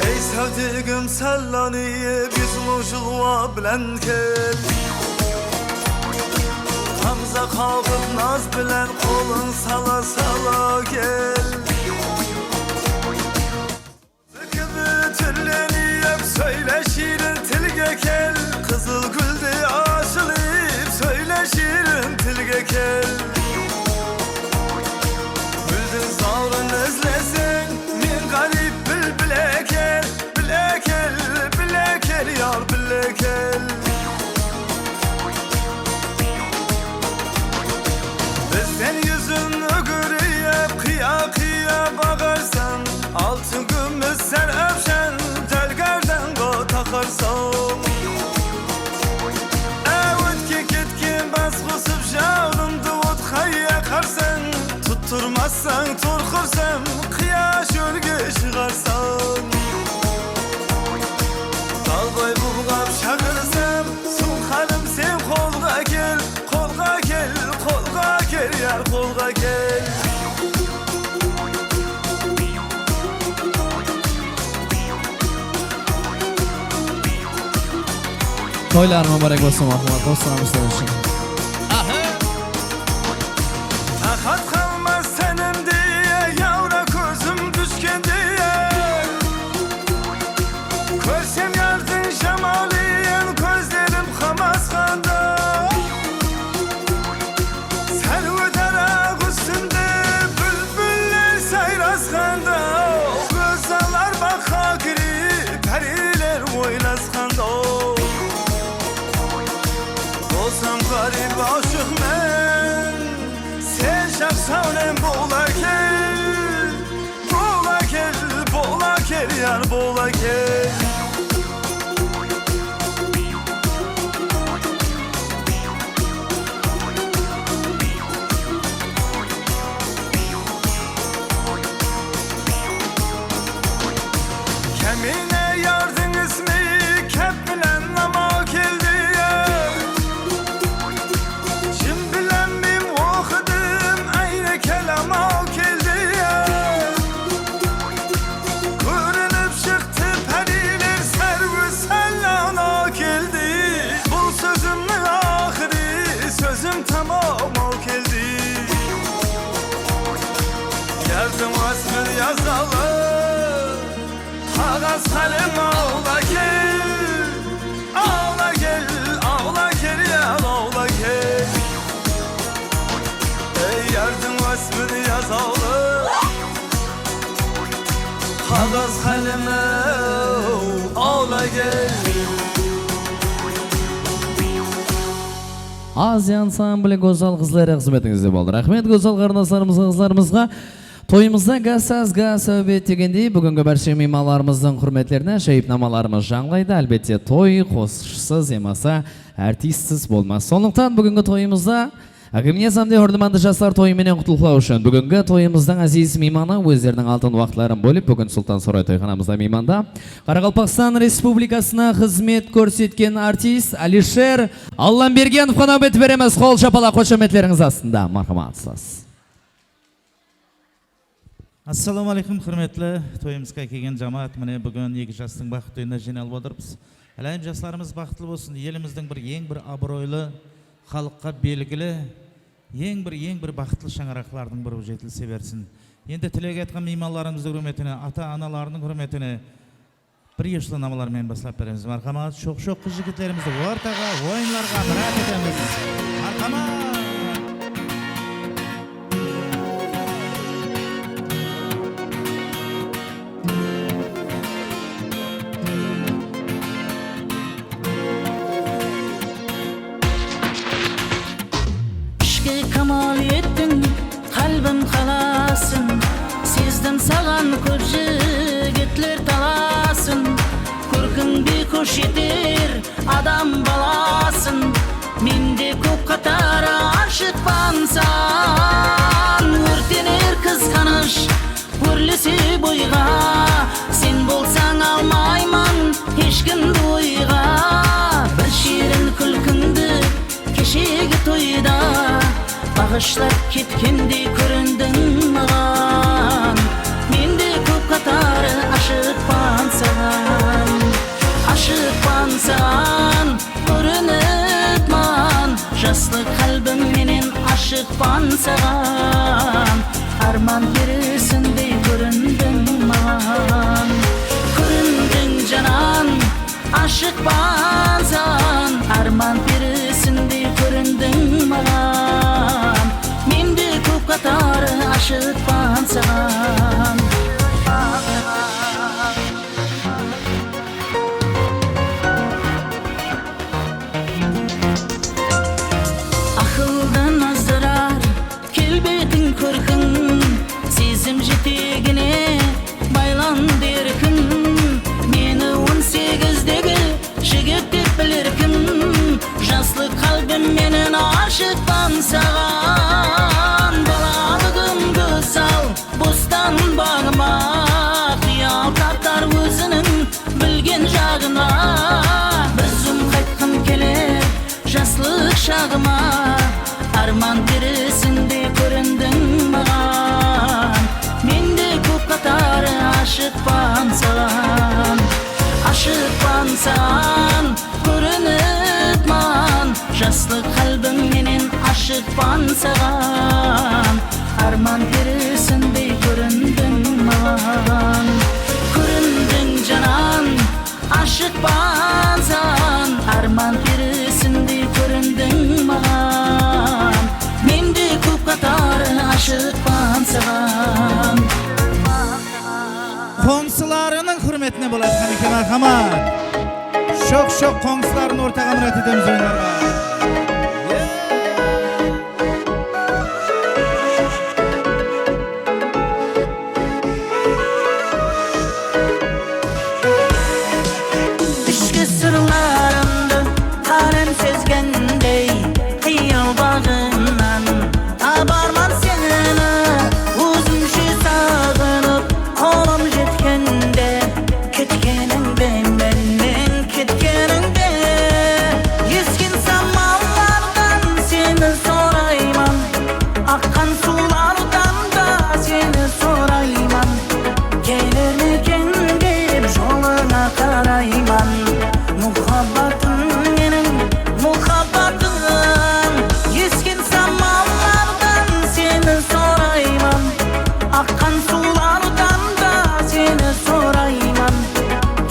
S10: Ey sevdiğim sellani bizim uşulva bilen kel Hamza kalkıp naz bilen kolun sala sala gel Türleniyem söyle şirin tilge kel Kızıl gülde aşılayıp söyle şirin tilge kel Güldün zavrın özlesen min garip bülbüle kel Bile kel yar Turmazsan turkursam Kıyaş örgü çıkarsan Dalbay bulgap şakırsam Sulhanım sen kolga gel Kolga gel, kolga gel yar kolga gel
S5: Toylar mübarek olsun marhamat dostlarımızlar için.
S10: Takat kalmaz senin diye Yavra gözüm düşken diye Körsem yardın şamaliyen Gözlerim kamaskanda Sen öderak üstünde Bülbüller sayraskanda Gözalar baka girip Periler oynaskanda Olsam garip aşık men Sen şapsavnem boğla gel Boğla gel, boğla gel yar boğla gel Kemine yardın ismi Kep bilen ama geldi ya Şimdi bilenmim okudum Aynı kelama geldi ya Görünüp çıktı periler Servi sellana geldi Bu sözümün ahiri Sözüm tamam o geldi Yardım asmır yazalı Kağız kalem ağla gel Ağla gel, ağla gel ya ağla gel Ey yardım asmını yaz ağla Kağız kaleme ağla gel
S5: Азия ансамблі Gözal Kızlar қызметіңізде болды. Рахмет Gözal қарындастарымызға, қызларымызға. Тойымызда гасаз сөбет дегендей, бүгінгі барша меймандарымыздың құрметтеріне шайыпнамаларымыз жаңғайды. Әлбетте той қосшысыз емаса артистсіз болмас. Сондықтан бүгінгі тойымызда Акимне самде орныманды жастар тойыменен құтылқылау үшін бүгінгі тойымыздың азиз мейманы өздерінің алтын уақытларын бөліп бүгін Сұлтан Сарай тойханамызда мейманда Қарақалпақстан Республикасына қызмет көрсеткен артист Алишер Алламбергенов қана бет береміз. Қол шапалақ қошеметлеріңіз астында. Мархаматсыз.
S12: Ассаламу алейкум, құрметлі тойымызға келген жамаат. Міне бүгін екі жастың бақыт тойына жиналып отырмыз. Әлем жастарымыз бақытлы болсын. Еліміздің ең бір абыройлы, халыққа белгілі, ең бір бақытлы шаңырақлардың бірі жетілсе берсін. Енді тілек айтқан меймандарымыздың құрметіне, ата-аналарының құрметіне бір ешлі намалармен бастап береміз. Мархамат, шоқ-шоқ қыз-жігіттерімізді ортаға, ойынларға мұрат етеміз. Мархамат!
S13: Kalbim kalasın, sizden sağan köp jigitler talasın. Kurkun bir kuş yeter, adam balasın. Mende köp katara aşık bansan. Örtenir kızkanış, hürlisi boyga. Sen bolsan almayman, hiçkin duyga. Bir şirin külkündü, keşegi toyda. Bağışlap ketkendi көріндің маған. Менде көп қатары ашықпан саған, көрініп маған. Жаслы қалбым менен ашықпан саған. Арман бересіндей көріндің маған. Көріндің жанан, ашықпан саған. Арман бересіндей көріндің маған. Менде көп қатары ашықпан саған. Ақылдан аздырар келбетін көркің. Сезім жетегіне байланды еркін. Мені 18-дегі жігіт деп білеркін. Жаслы қалбым менен ашықпан саған. Балалығымды yanıma Arman birisinde göründün mağan Mende köp katarı aşık bansan görünüpman Jaslı kalbim menin aşık bansan Arman birisinde göründün mağan Göründün canan aşık bansan Arman birisinde göründün mağan Mende köp katarı aşık bansan
S12: Qo'ngsilarının hürmetine bo'ladigan ekan marhamat. Sho'x qo'ngsilarni o'rtaga murat etamiz o'yinlarga.
S13: İşki sırlarımdı kalem sezgendey Hiyal bağından abarman seni Uzun şey sağınıp kolum jetkende Ketkenin benden ketkenin de Yeskin samallardan seni sorayman Akkan sulardan da seni sorayman Gelir miken deyip yoluna karayman Muhabbatın benim muhabbatın Yeskin samallardan seni sorayman Akkan sulardan da seni sorayman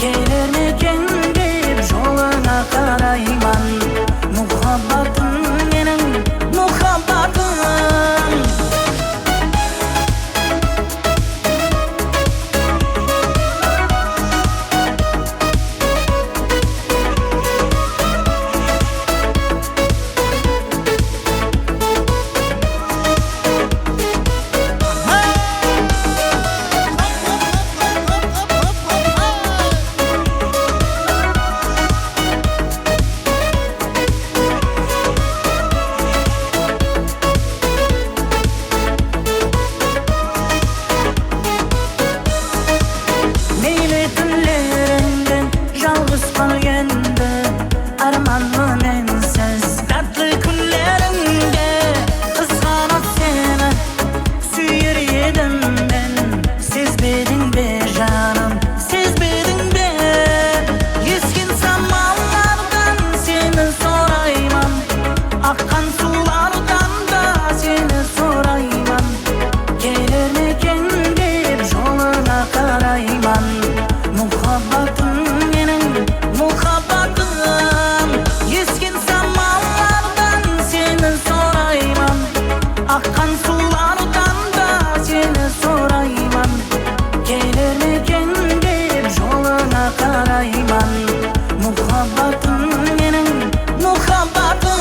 S13: Gelir miken deyip yoluna karayman Muhabbatın benim muhabbatın Meyli günlerinden yalnız kalganda Armanlı mensiz tatlı günlerinde Kıskanıp seni süyür yedim ben Sezmedin be canım, sezmedin be Yeskin samallardan seni sorayman Akkan sulardan da seni sorayman Gelir miken deyip yoluna karayman Muhabbatın benim muhabbatım Yeskin samallardan seni sorayman Akkan sulardan da seni sorayman Gelir miken deyip yoluna karayman Muhabbatın benim muhabbatım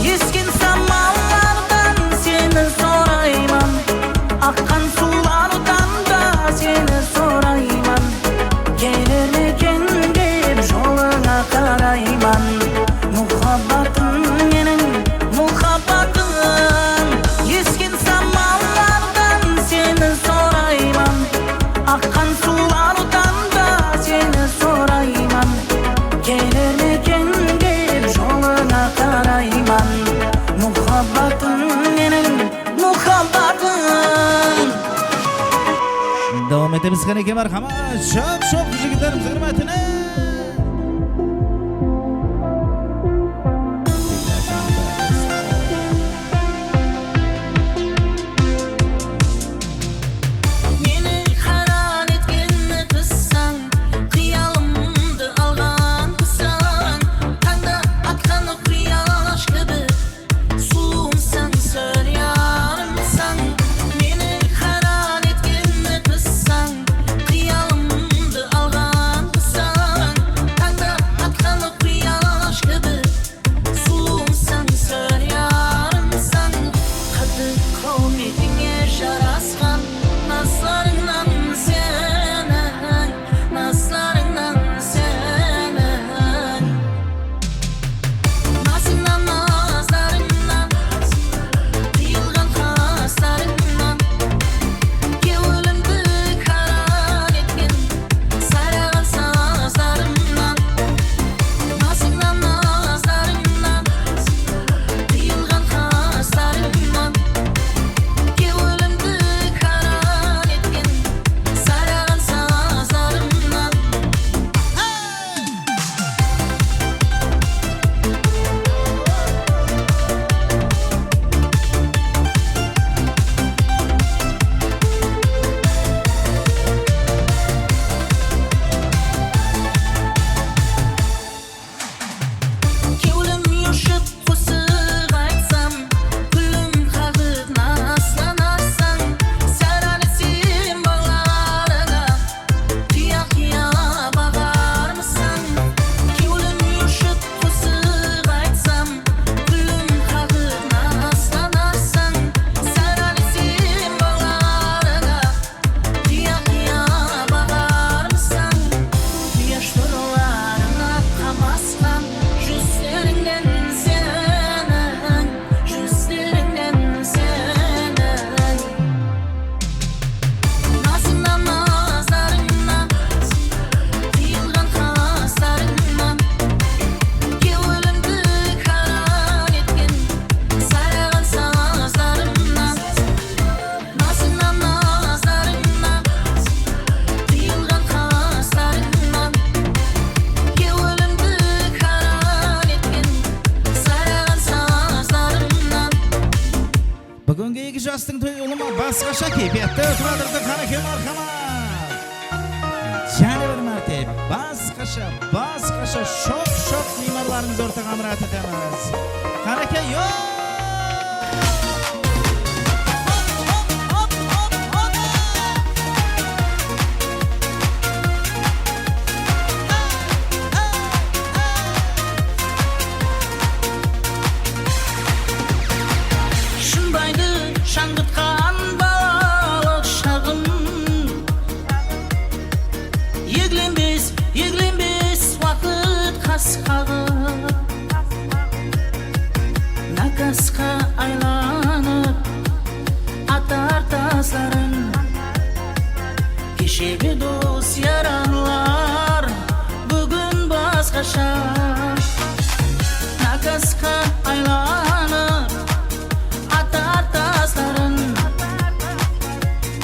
S13: Yeskin samallardan seni sorayman Akkan sulardan da seni sorayman Gelir miken deyip yoluna karayman Muhabbatın benim muhabbatım Yeskin samallardan seni sorayman Akkan sulardan da seni sorayman Gelir miken deyip yoluna karayman Muhabbatın benim muhabbatım
S12: Davom etamiz qanday marhamat. Sho'x yigitlarimiz hurmatini.
S13: Meni hayran etkenni qıssan Qiyalımdı algan qıssan Tanda atkan quyosh kabi Suvumsan söyleyarımsan Meni hayran etkenni qıssan Qiyalımdı algan qıssan
S12: jastın toy olma basqaşa keyfiyatda o'tiradırdı Qanaka marhamat. Yana bir marta basqaşa şok me'morlarimiz o'rtaga amrat etamiz. Qanaka yo'q.
S13: Şangıtkan balık şağım Yeglenbez vakit kaskağı Nakaska aylanıp atar tasların Kişegi dost yaranlar bugün başkaşa Nakaska aylanıp atar tasların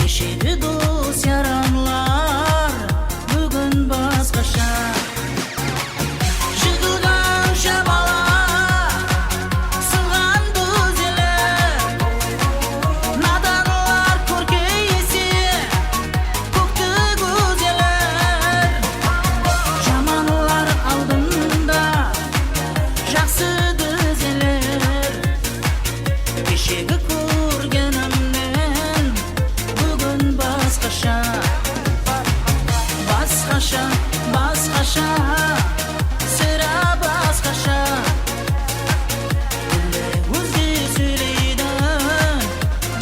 S13: Kişegi dost yaranlar bugün başkaşa Jığılgan şabalar sılgan düzeler Nadanlar korkeysi koktu güzeler Jamanlar aldında жақсы düzeler Kişegi көргенімнен бүгін басқаша сірә басқаша Тілі өзге сөйлейді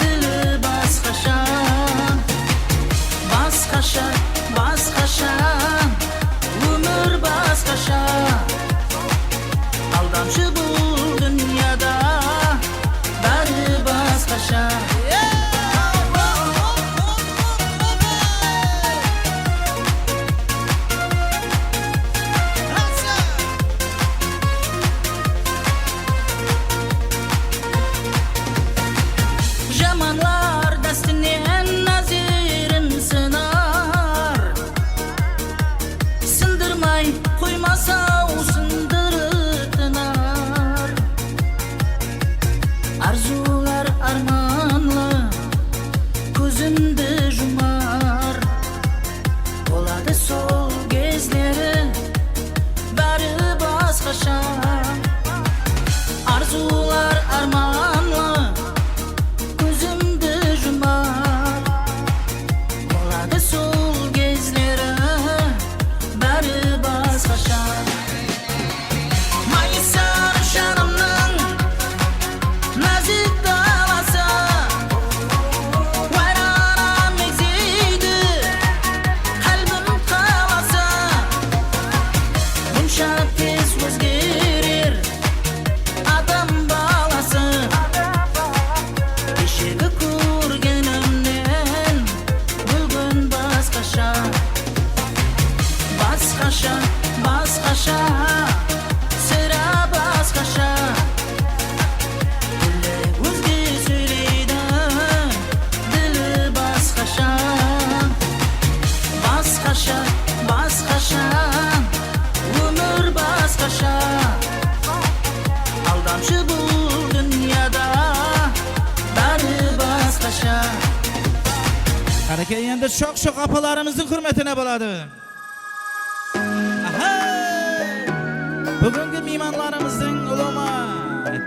S13: ділі басқаша өмір басқаша Aldamшы бұл дүнияда бәрі басқаша Жаманлар дәстінен назерін сынар Сындырмай қоймасау сындырытынар Арзулар арманлы көзімді жұмар Болады сол кезлері бәрі басқаша Арзулар арманлы көзімді жұмар Болады сол кезлері бәрі басқаша Майысар жанымның нәзік даласы Вайрана мегзейді қалбім қаласы Мұнша тез өзгерер адам баласы Кешегі көргенімнен бүгін басқаша сірә басқаша Тілі өзге сөйлейді ділі басқаша өмір басқаша Алдамшы бұл дүнияда бәрі басқаша
S12: Qanaka endi şok apalarımızın hürmetine buladı. Bugünkü mehmanlarımızın ulama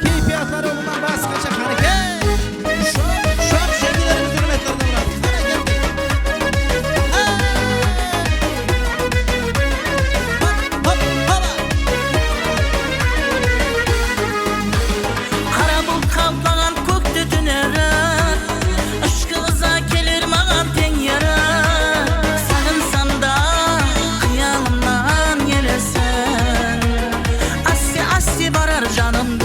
S12: keyfiyatları ulama başkaça Qanaka. Şok sevgilerimizin hürmetlerine buladı.
S13: Қара бұлт қаплаған көкті түнері Ішкі келер маған тең ері Сағынсам да қиялымнан елесің Асте барар жаным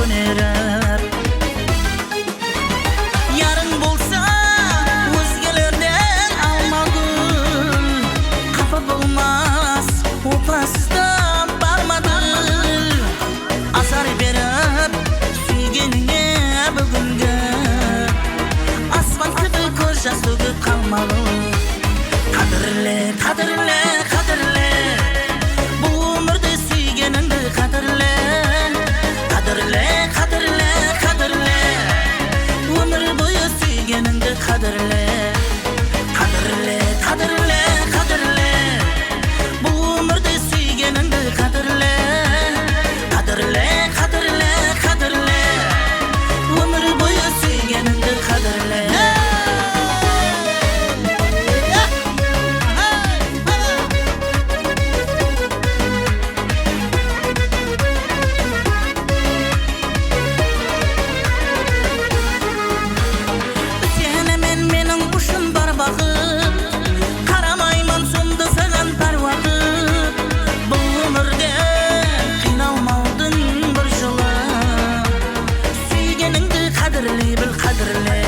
S13: qadrli bil qadrli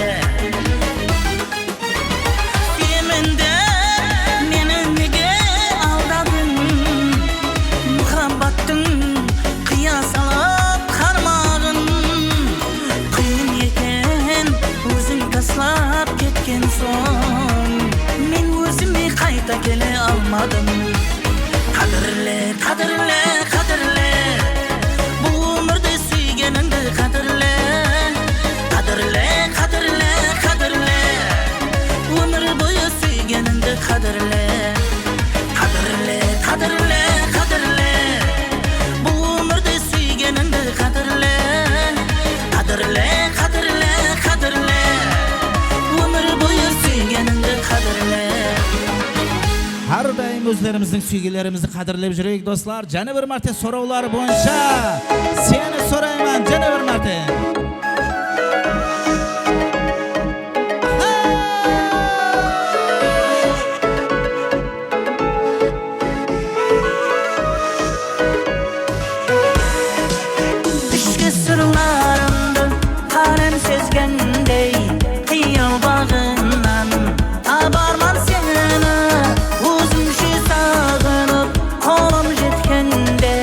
S13: Semende meni nega aldadın Muhabbatin qiyas alib qarmag'in Qiyin ekan o'zing taslab ketgan so'ng Men o'zimni qayta kela olmadim Qadrli, qadrli, qadrli Bu umrda suyganingni qadrli Qadrli, qadrli, qadrli Umr bo'yi suyganingni qadrli Qadrli, qadrli, qadrli Bu umrda suyganingni qadrli Qadrli, qadrli, qadrli Umr bo'yi suyganingni qadrli
S12: Har doim o'zlarimizning suygilarimizni qadrlab yuraylik do'stlar. Yana bir marta so'rovlar bo'yicha seni so'rayman, yana bir marta.
S13: Ishqi sirlarimni qalin sezganday Qiyol bag'indan abarman seni O'zim shu sog'inib qo'lim jetganda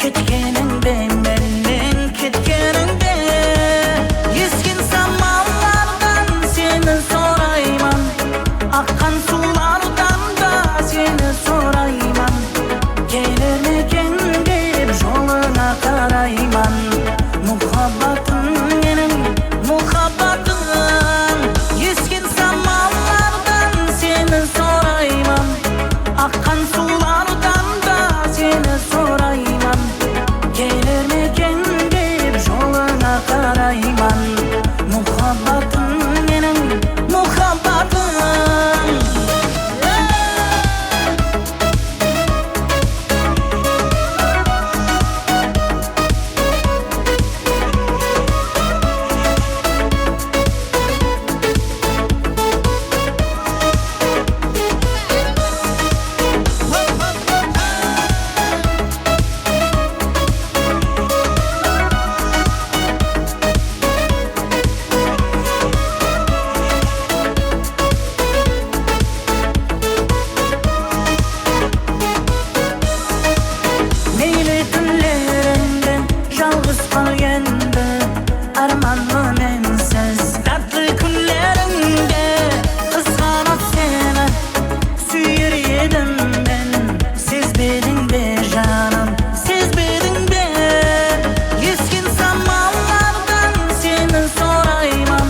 S13: Ketganingda mendan ketganingda Eskin samolardan seni so'rayman Aqqan suvlardan da seni so'rayman Kelarmikan deb yo'lina qarayman Muhabbatim mening muhabbatim Eskin samolardan seni so'rayman Aqqan suvlardan da seni so'rayman Kelarmikan deb yo'lina qarayman Muhabbatim mening muhabbatim Meyli tunlerimde yalnız kalganda Armanlı mensiz Dertli günlerimde Kıskanıp seni Suyur yedim ben Sezmedin be canım Sezmedin be Eskin samallardan seni sorayman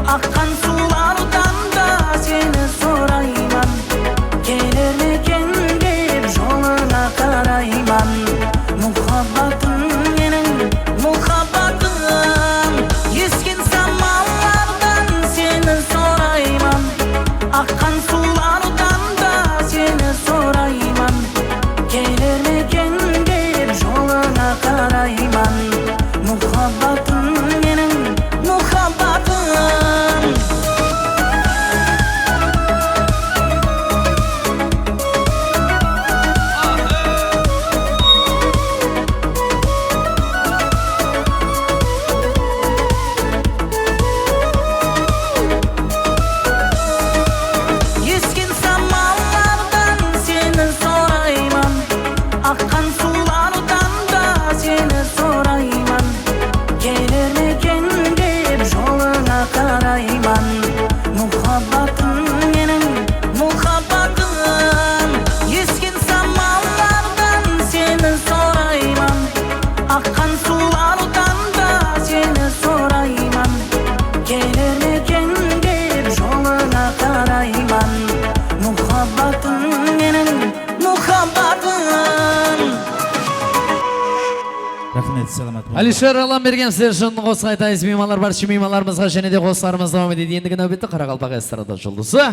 S13: Akkan sulardan da seni sorayman Gelirmiken deb yoluna qarayman Muhabbatim mening muhabbatim Eskin samolardan seni so'rayman Aqqan suvlardan da seni so'rayman Kelarmikan deb yo'lina qarayman Muhabbatim mening muhabbatim Eskin samolardan seni so'rayman Aqqan suvlardan da seni so'rayman Kelarmikan deb yo'lina qarayman Muhabbatim mening muhabbatim Eskin samolardan seni so'rayman Aqqan suvlardan da seni so'rayman Kelarmikan deb yo'lina qarayman Muhabbatim mening muhabbatim
S12: Rahmet, selamat bo'ling.
S5: Alisher Allan bergan sizlar uchun qo'shiq aytaymiz. Mehmonlar barcha mehmonlarimizga yana de qo'shiqlarimiz davom etadi. Endi navbatda Qoraqalpoq estrada yulduzi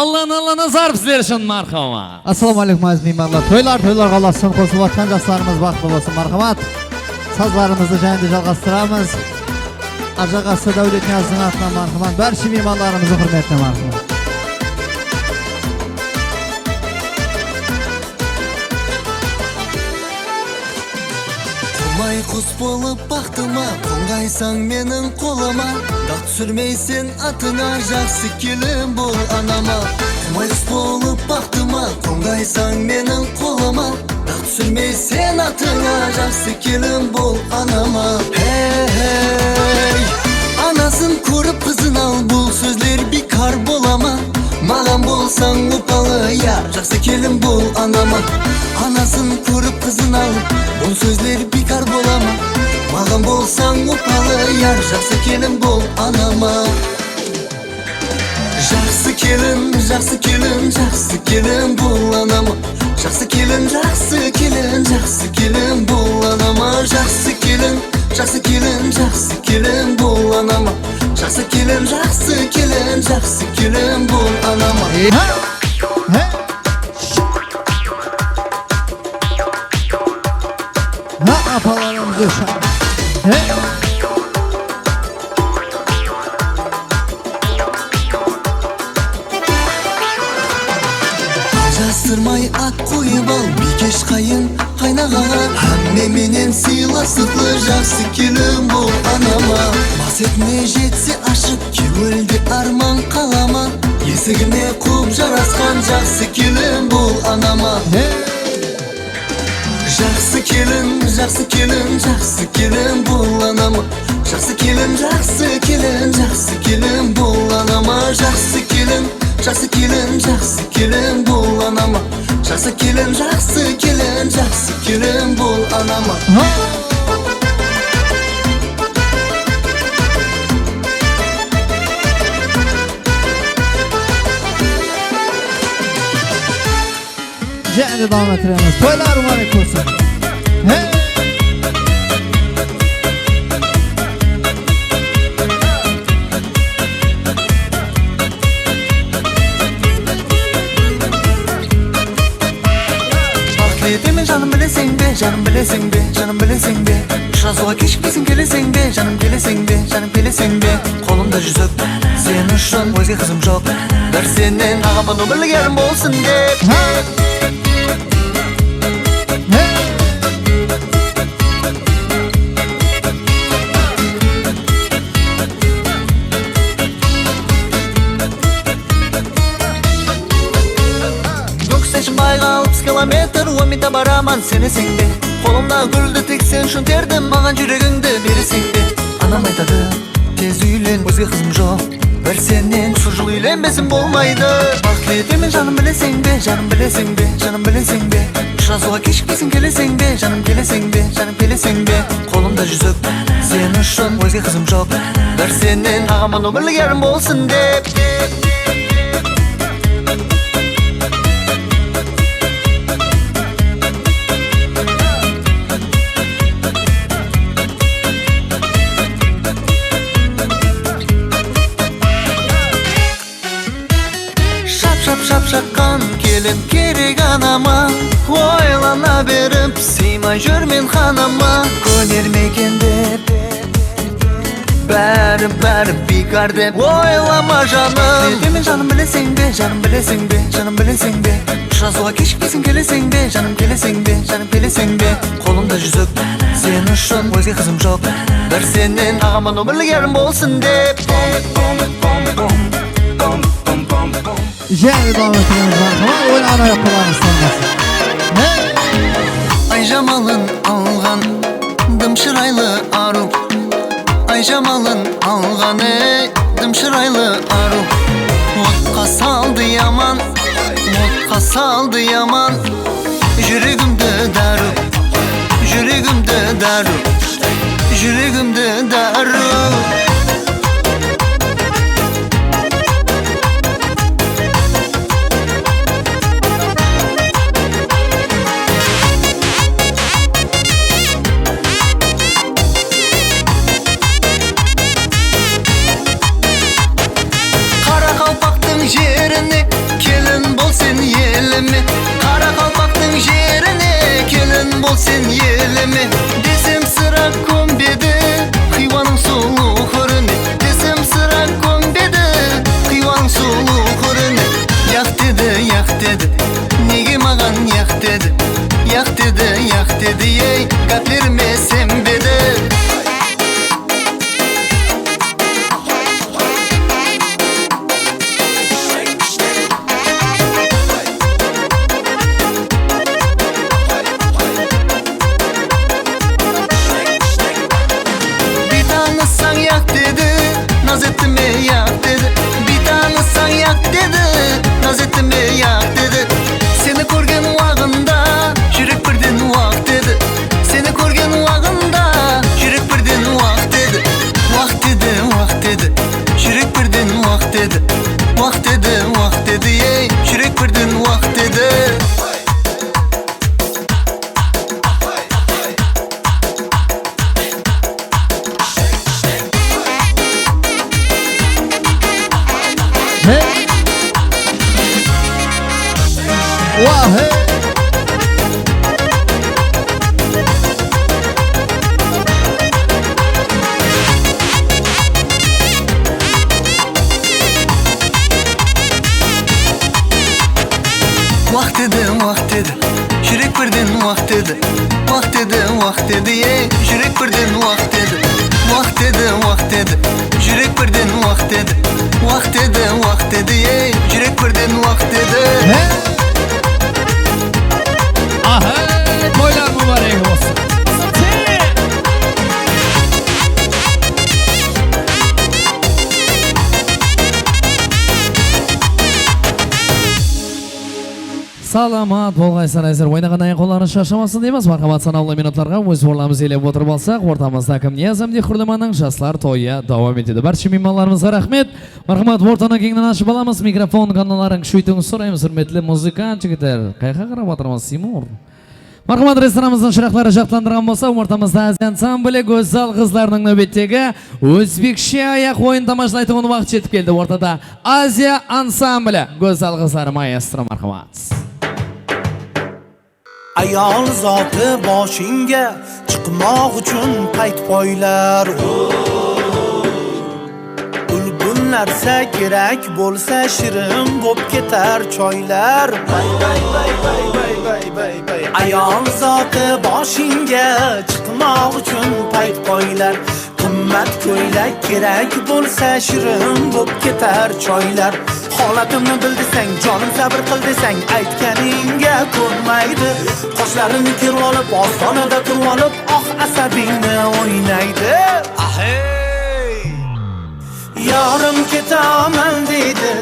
S5: Allan Nazarov sizlar uchun marhamat.
S14: Assalomu alaykum aziz mehmonlar. To'ylar qo'llasin qo'shilib o'tgan do'stlarimiz baxtli bo'lsin. Marhamat. Sazlarimizni jayda жалғастырамыз. Ajaqasi Davlat Niyozning atынан marhamat. Barcha mehmonlarimizni hurmatli marhamat.
S10: Құмай құс болып бақтыма, қоңғайсаң менің қолыма. Дақ түсірмейсен атыңа, жақсы келін бол анама. Құмай құс болып бақтыма, қоңғайсаң менің қолыма. Дақ түсірмейсен атыңа, жақсы келін бол анама. Hey, анасын көріп қызын ал, бұл сөздер бекар болама. Маған болсаң ұпалы, я жақсы келін бол анама. Анасын көріп қызын алып, бұл сөздер бекар болама. Маған болсаң ұпалы, я жақсы келін бол анама. Жақсы келін, жақсы келін, жақсы келін бол анама. Жақсы келін, жақсы келін, жақсы келін бол анама. Жақсы келін, жақсы келін, жақсы келін бол анама. Жақсы келін, жақсы келін, жақсы келін бол анама.
S14: Apalarım düşer.
S10: Жастырмай ат қойып ал, бикеш қайын қайнағаға. Әмме менен сыйластықлы, жақсы келін бол анама. Басетіне жетсе ашып, кеуілде арман қалама. Есігіне қуып жарасқан, жақсы келін бол анама. Жақсы келін, жақсы келін, жақсы келін бол анама. Жақсы келін, жақсы келін, жақсы келін бол анама. Жақсы келін, жақсы келін, жақсы келін бол анама. Жақсы келін, жақсы келін, жақсы келін бол анама.
S14: Және devam ettiremiz. Toylar mübarek olsun. Hey!
S10: Demin canım bilesin be, canım bilesin be, canım bilesin be. Şazuğa keşikmesin gelesin be, canım gelesin be, canım gelesin be. Kolumda yüzük, senin üçün özge kızım çok. Bir senin ağaman ömürlük yerim olsun de. Bayға алпыс километр өміде бараман сенесің бе. Қолымда гүлді тек сен үшін тердім, маған жүрегіңді бересің бе. Анам айтады, тез үйлен, өзге қызым жоқ. Бір сенен ұсы жыл үйленбесін болмайды. Бақытлы етемен жаным білесің бе, жаным білесің бе, жаным білесің бе. Ұшырасуға кешікпесін келесің бе, жаным келесің бе, жаным келесің бе. Қолымда жүзік, сен үшін өзге қызым жоқ. Бір сенен ағаман өмірлік ерім болсын деп. Шапшаққан келін керек анама. Ойлана беріп сыймай жүрмен ханама. Көнер мекен деп бәрі бекар деп ойлама жаным. Демен жаным білесің бе, жаным білесің бе, жаным білесің бе. Ұшырасуға кешікпесін келесің бе, жаным келесің бе, жаным келесің бе. Қолымда жүзік, сен үшін өзге қызым жоқ. Бір сенен ағаман өмірлік ерім болсын деп.
S14: Және devam ettiremiz. Oyun ana yapılarını sanmasın.
S10: Ay jamalın alған, дым шырайлы ару. Ay jamalın alған, дым шырайлы ару. Отқа салды яман, отқа салды яман. Жүрегімді дару, жүрегімді дару, жүрегімді дару. Жеріне келін бол сен еліме. Қарақалпақтың жеріне келін бол сен еліме. Десем сыра көнбеді қиуаның сұлу көріне. Десем сыра көнбеді қиуаның сұлу көріне. Яқ деді, неге маған яқ деді. Яқ деді, ей, кәплеріме сен tanısan yak dedi, naz etme yak dedi. Bir tanısan yak dedi, naz etme yak dedi. Seni ko'rgan vaqtimda yürek birden vaqt dedi. Seni ko'rgan vaqtimda yürek birden vaqt dedi. Vaqt dedi, vaqt dedi. Yürek birden vaqt dedi. Vaqt dedi, vaqt dedi. Yürek birden vaqt dedi.
S14: Vah hey.
S10: Vaqt dedi, vaqt dedi. Yürek birden vaqt dedi. Vaqt dedi, vaqt dedi. Yürek birden vaqt dedi. Vaqt dedi, vaqt dedi. Yürek birden vaqt dedi. Vaqt dedi, vaqt dedi. Yürek birden vaqt dedi.
S5: Aha, to'ylar muborak bo'lsin. Salamat bo'lg'aysizlar. O'ynagandan qo'llarni shoshamasin deymiz. Marhamat, sanoqli minutlarga o'z o'rnimizni elab o'tirib olsak, o'rtamizda Akim Niyozimdek Hurlimanning Jaslar to'yi davom etadi. Barcha mehmonlarimizga rahmat. Marhamat, o'rtani kengdan ochib olamiz. Mikrofon kanallarning kuchaytirishni so'raymiz, hurmatli muzikant yigitlar. Qayerga qarab o'tiramiz, Simur? Marhamat, restoranimizning shiraqlari jaqtlantirgan bo'lsa, o'rtamizda Aziya ansambli go'zal qizlarning navbatdagi o'zbekcha oyoq o'yin tomoshalaydigan vaqt yetib keldi. O'rtada Aziya ansambli go'zal qizlar maestro, marhamat.
S10: Ayol zoti boshingga chiqmoq uchun payt poylar. Ulg'unlarsa kerak bo'lsa shirin bo'p ketar choylar. Ayol zoti boshingga chiqmoq uchun payt poylar. Qimmat ko'ylak kerak bo'lsa shirin bo'p ketar choylar. Holatimni bil desang, jonim sabr qil desang, aytganingga ko'nmaydi. Qoshlarini kerib olib, ostonada turib olib, asabingni o'ynaydi. Ahey! Yorim ketaman deydi,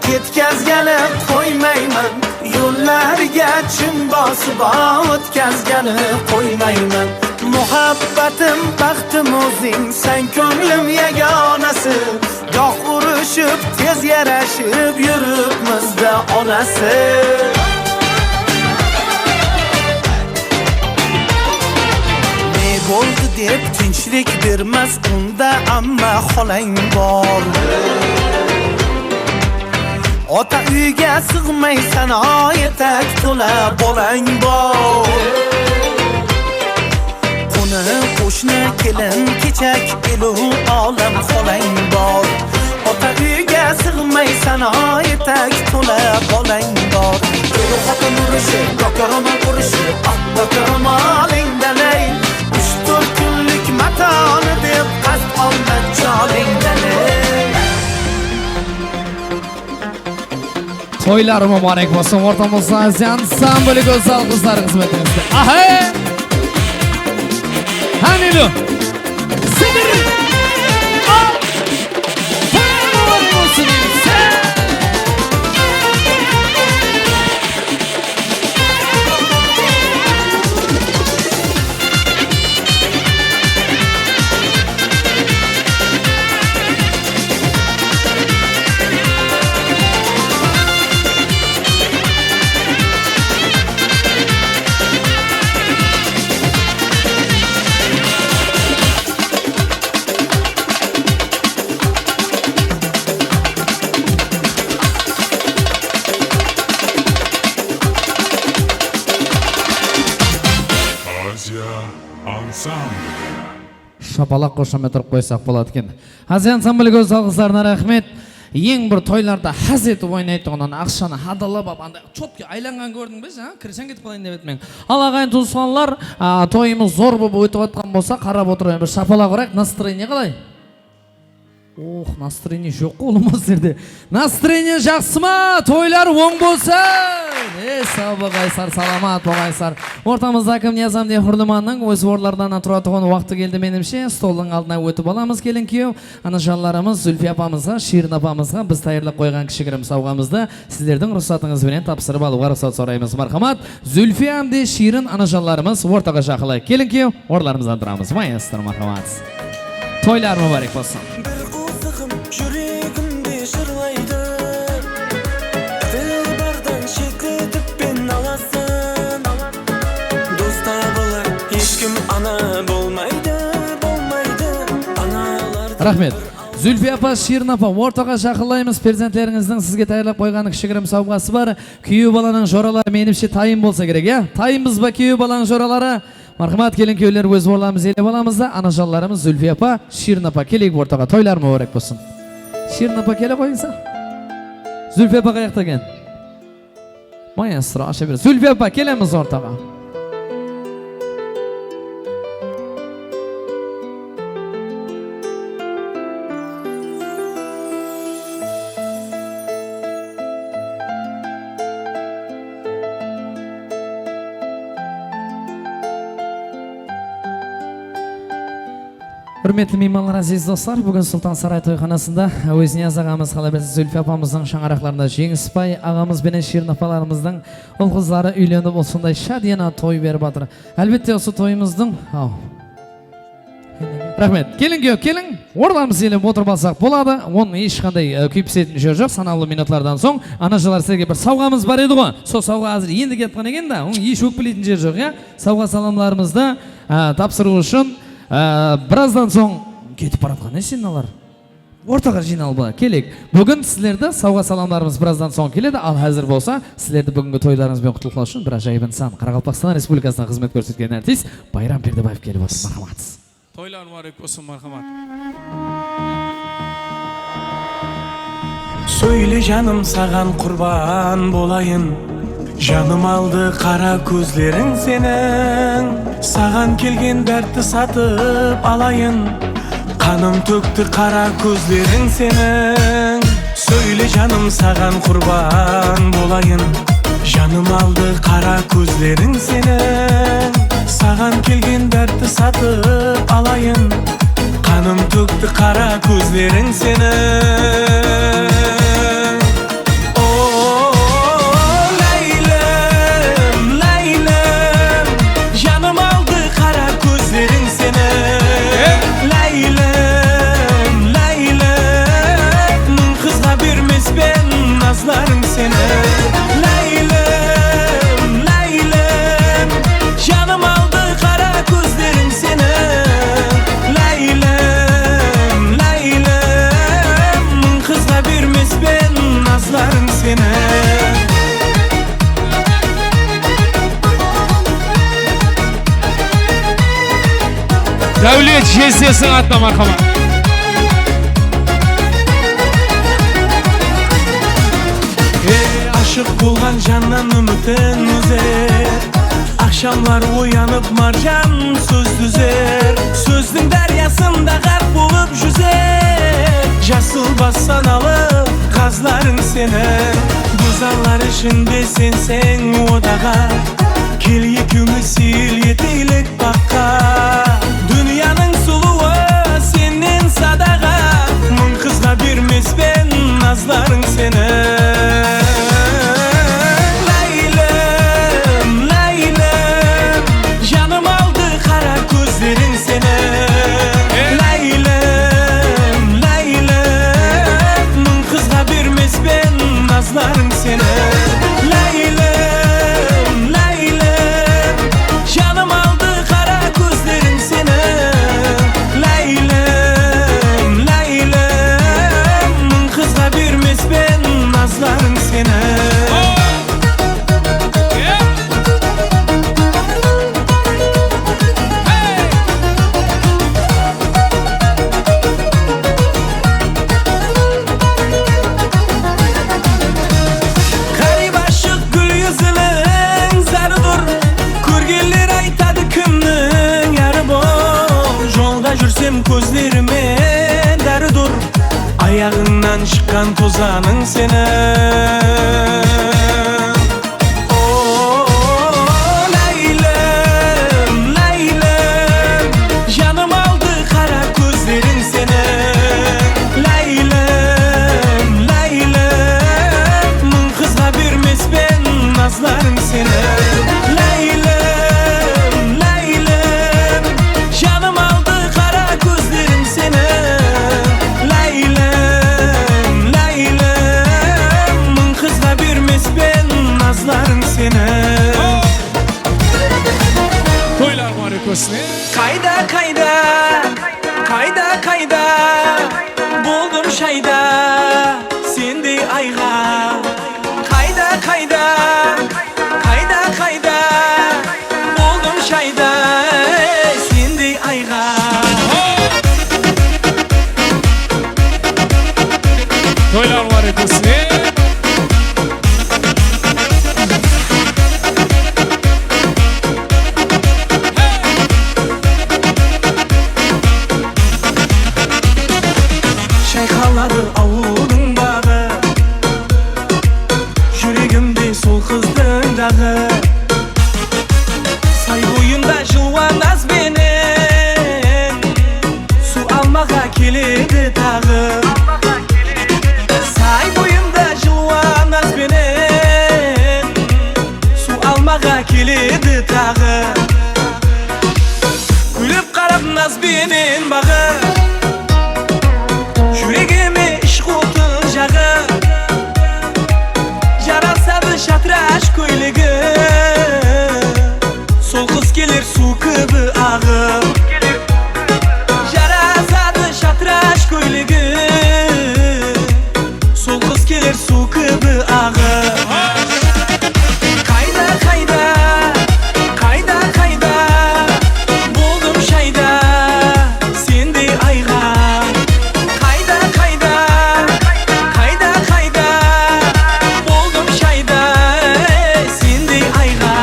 S10: ketkazgani qo'ymayman. Yo'llarga chim bosib o'tkazgani qo'ymayman. Muhabbatim, baxtim o'zing, sen ko'nglim yagonasi. Goh urushib, tez yarashib yuribmizda onasi. Ne bo'ldi deb tinchlik bermas unda amma xolang bor. Ota uyga sig'maysan, etak to'la bolang bor. Qo'shni kelin kechak elu olam xolang bor. Ota uyga sig'maysan, etak to'la bolang bor. Elu xotin urushi, ko'karomal urushi, ko'karomalingdalay. 3-4 kunlik matoni deb qasd olma cholingdalay.
S5: To'ylar muborak bo'lsin. O'rtamizda Aziya ansambli go'zal qizlar xizmatimizda. Aha! Hanilu. Sigiri. Şapalaq qo'shimcha turib qo'ysak bo'ladi ekan. Aziya ansambli go'zal qizlarga rahmat. Eng bir to'ylarda haz etib o'ynaydigan aqshani hadalab anda chotga aylangan ko'rdingiz, ha? Kirishang ketib qo'ying deb aytmang. Alag'ayn do'stlar, to'yimiz zo'r bo'lib o'tayotgan bo'lsa, qarab o'tirib bir shapalaq uraq, настроение qalay? Ох, настроение жоқ қолыма сіздерде. Настроение жақсы ма? Тойлар оң болсын. Сау болғайсар, саламат болғайсар. Ортамызда кім Ниязамдин Хурлыманның өз орлардан тұра тұрған уақыты келді менімше. Столдың алдына өтіп аламыз келін күйеу. Анажанларымыз Зүлфия апамызға, Ширин апамызға біз тайырлық қойған кішігірім сауғамызды сіздердің рұқсатыңызбенен тапсырып алуға рұқсат сұраймыз. Мархамат, Зүлфия әмде Ширин анажанларымыз ортаға жақылы. Келін күйеу, орларымыздан тұрамыз. Майыстыр, мархамат. Тойлар мұбарек болсын.
S10: Жүрегімде жырлайды, тіл бардан шеттетіппен аласың. Дос табылар, ешкім ана болмайды, аналарды.
S5: Рахмет. Зүлфия апа, Ширин апа, ортаға жақылаймыз. Перзентлеріңіздің сізге тайырлап қойған кішігірім сауғасы бар. Күйеу баланың жоралары менімше тайым болса керек, я? Тайымбыз ба күйеу баланың жоралары? Мархамат, келін күйеулер өз орламыз елеп аламыз да. Анажанларымыз Зүлфия апа, Ширин апа келейік ортаға. Тойлар мұбарек болсын. Ширин апа келе қойыңса. Зүлфия апа қаяқта екен? Майыстыр, аша бер. Зүлфия апа келеміз ортаға. Hürmetli mehmanlar, aziz dostlar, bugün Sultan Saray Toyxanasında Özniyaz ağamız, Xalabesi Zülfü apamızın şаңарақларында жеңіспай ағамыз бенен Ширин апаларымыздың ұл қыздары үйленіп осындай шадияна той беріп жатыр. Әлбетте осы тойымыздың Рахмет. Келін күйеу, келін. Орламыз еліп отырып алсақ болады. Оның ешқандай күйіп пісетін жер жоқ. Санаулы минутлардан соң анажылар сізге бір сауғамыз бар еді ғой. Сол сауға азыр енді кеткен екен да. Оның еш өкпелейтін жер жоқ, я? Сауға саламларымызды тапсыру үшін біраздан соң кетіп баратқан сеналар ортаға жиналып келек. Бүгін сіздерді сауға саламдарымыз біраздан соң келеді. Ал әзір болса, сіздерді бүгінгі тойларыңызбен құттықтау үшін бір ажайып инсан Қарақалпақстан Республикасына қызмет көрсеткен артист Байрам Пердебаев келіп отыр. Мархамат.
S1: Тойлар мұбарек болсын, мархамат.
S10: Söyle canım саған құрбан болайын, жаным алды қара көзлерің сенің. Саған келген дәртті сатып алайын, қаным төкті қара көзлерің сенің. Söyle canım саған құрбан болайын, жаным алды қара көзлерің сенің. Саған келген дәртті сатып алайын, қаным төкті қара көзлерің сенің. Nazlarım seni Leylem, Leylem Canım aldı kara gözlerim seni Leylem, Leylem Kızla birimiz ben nazlarım seni
S9: Devlet Jesiyesin atla marhaba.
S10: Aşık bulgan candan ümitin üzer Akşamlar uyanıp marcan söz düzer Sözdün deryasında garp bulup yüzer Jasıl bassan alıp kazların senin Buzanlar içinde sensen odağa Kel yekümü sil yetilik bakka Dünyanın suluğu senin sadağa Mın kızla birimiz ben nazların senin Nazlarım seni Leylem, Leylem Canım aldı kara göz аяғыңнан шыққан тозаның сені. Nazlarım seni. Leylem, Leylem, canım aldı kara gözlerim seni. Leylem, Leylem, mın kızla birmez ben nazlarım seni.
S9: Toylar marikosini.
S10: Kayda kayda, kayda kayda, buldum şayda, sendey ayğa. Kayda kayda, kayda kayda, buldum şayda, sendey ayğa.
S9: Toylar marikosini.
S10: Şayxaladı avulun bağı, yüreğimde sol kızdın dağı. Say boyunda jıvan az benim, su almağa keledi tağı. Say boyunda jıvan az benim, su almağa keledi tağı. Gülüp qarab naz benim bağı, yüreğime işq otun jağı. Yarasadı şatraş köylügü, sol kız gelir su kıbı ağı. Yarasadı şatraş köylügü, sol kız gelir su kıbı ağı. Kayda kayda, kayda kayda, buldum şayda, sendey ayğa. Kayda kayda, kayda kayda, buldum şayda, sendey ayğa.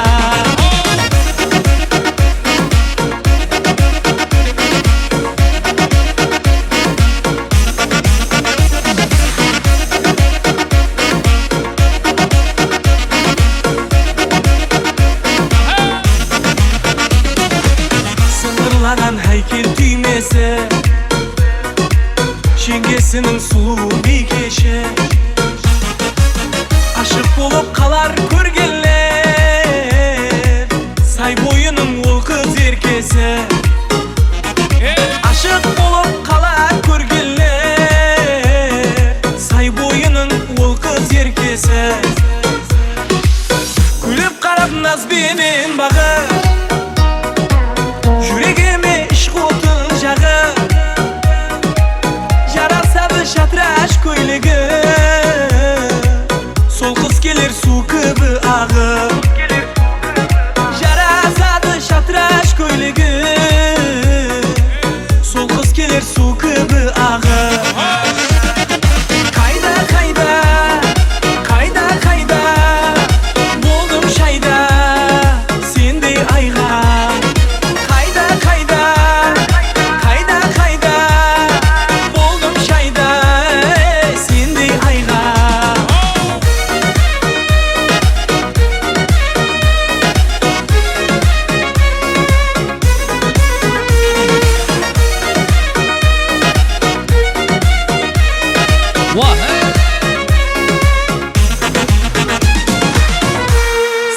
S10: Sınırlanan heykel tüymesi, Şengesinin sulu bir keşe. Aşık bulup kalar körgenler, say boyunun ol kız erkesi. Aşık bulup kalar körgenler, say boyunun ol kız erkesi. Gülüp qarab naz benim bağı, yüreğime işq otun jağı. Yarasadı şatraş köylügü, sol kız gelir su kıbı ağı. Yarasadı şatraş köylügü, sol kız gelir su kıbı ağı. Kayda kayda, kayda kayda, buldum şayda, sendey ayğa. Kayda kayda, kayda kayda, buldum şayda, sendey ayğa.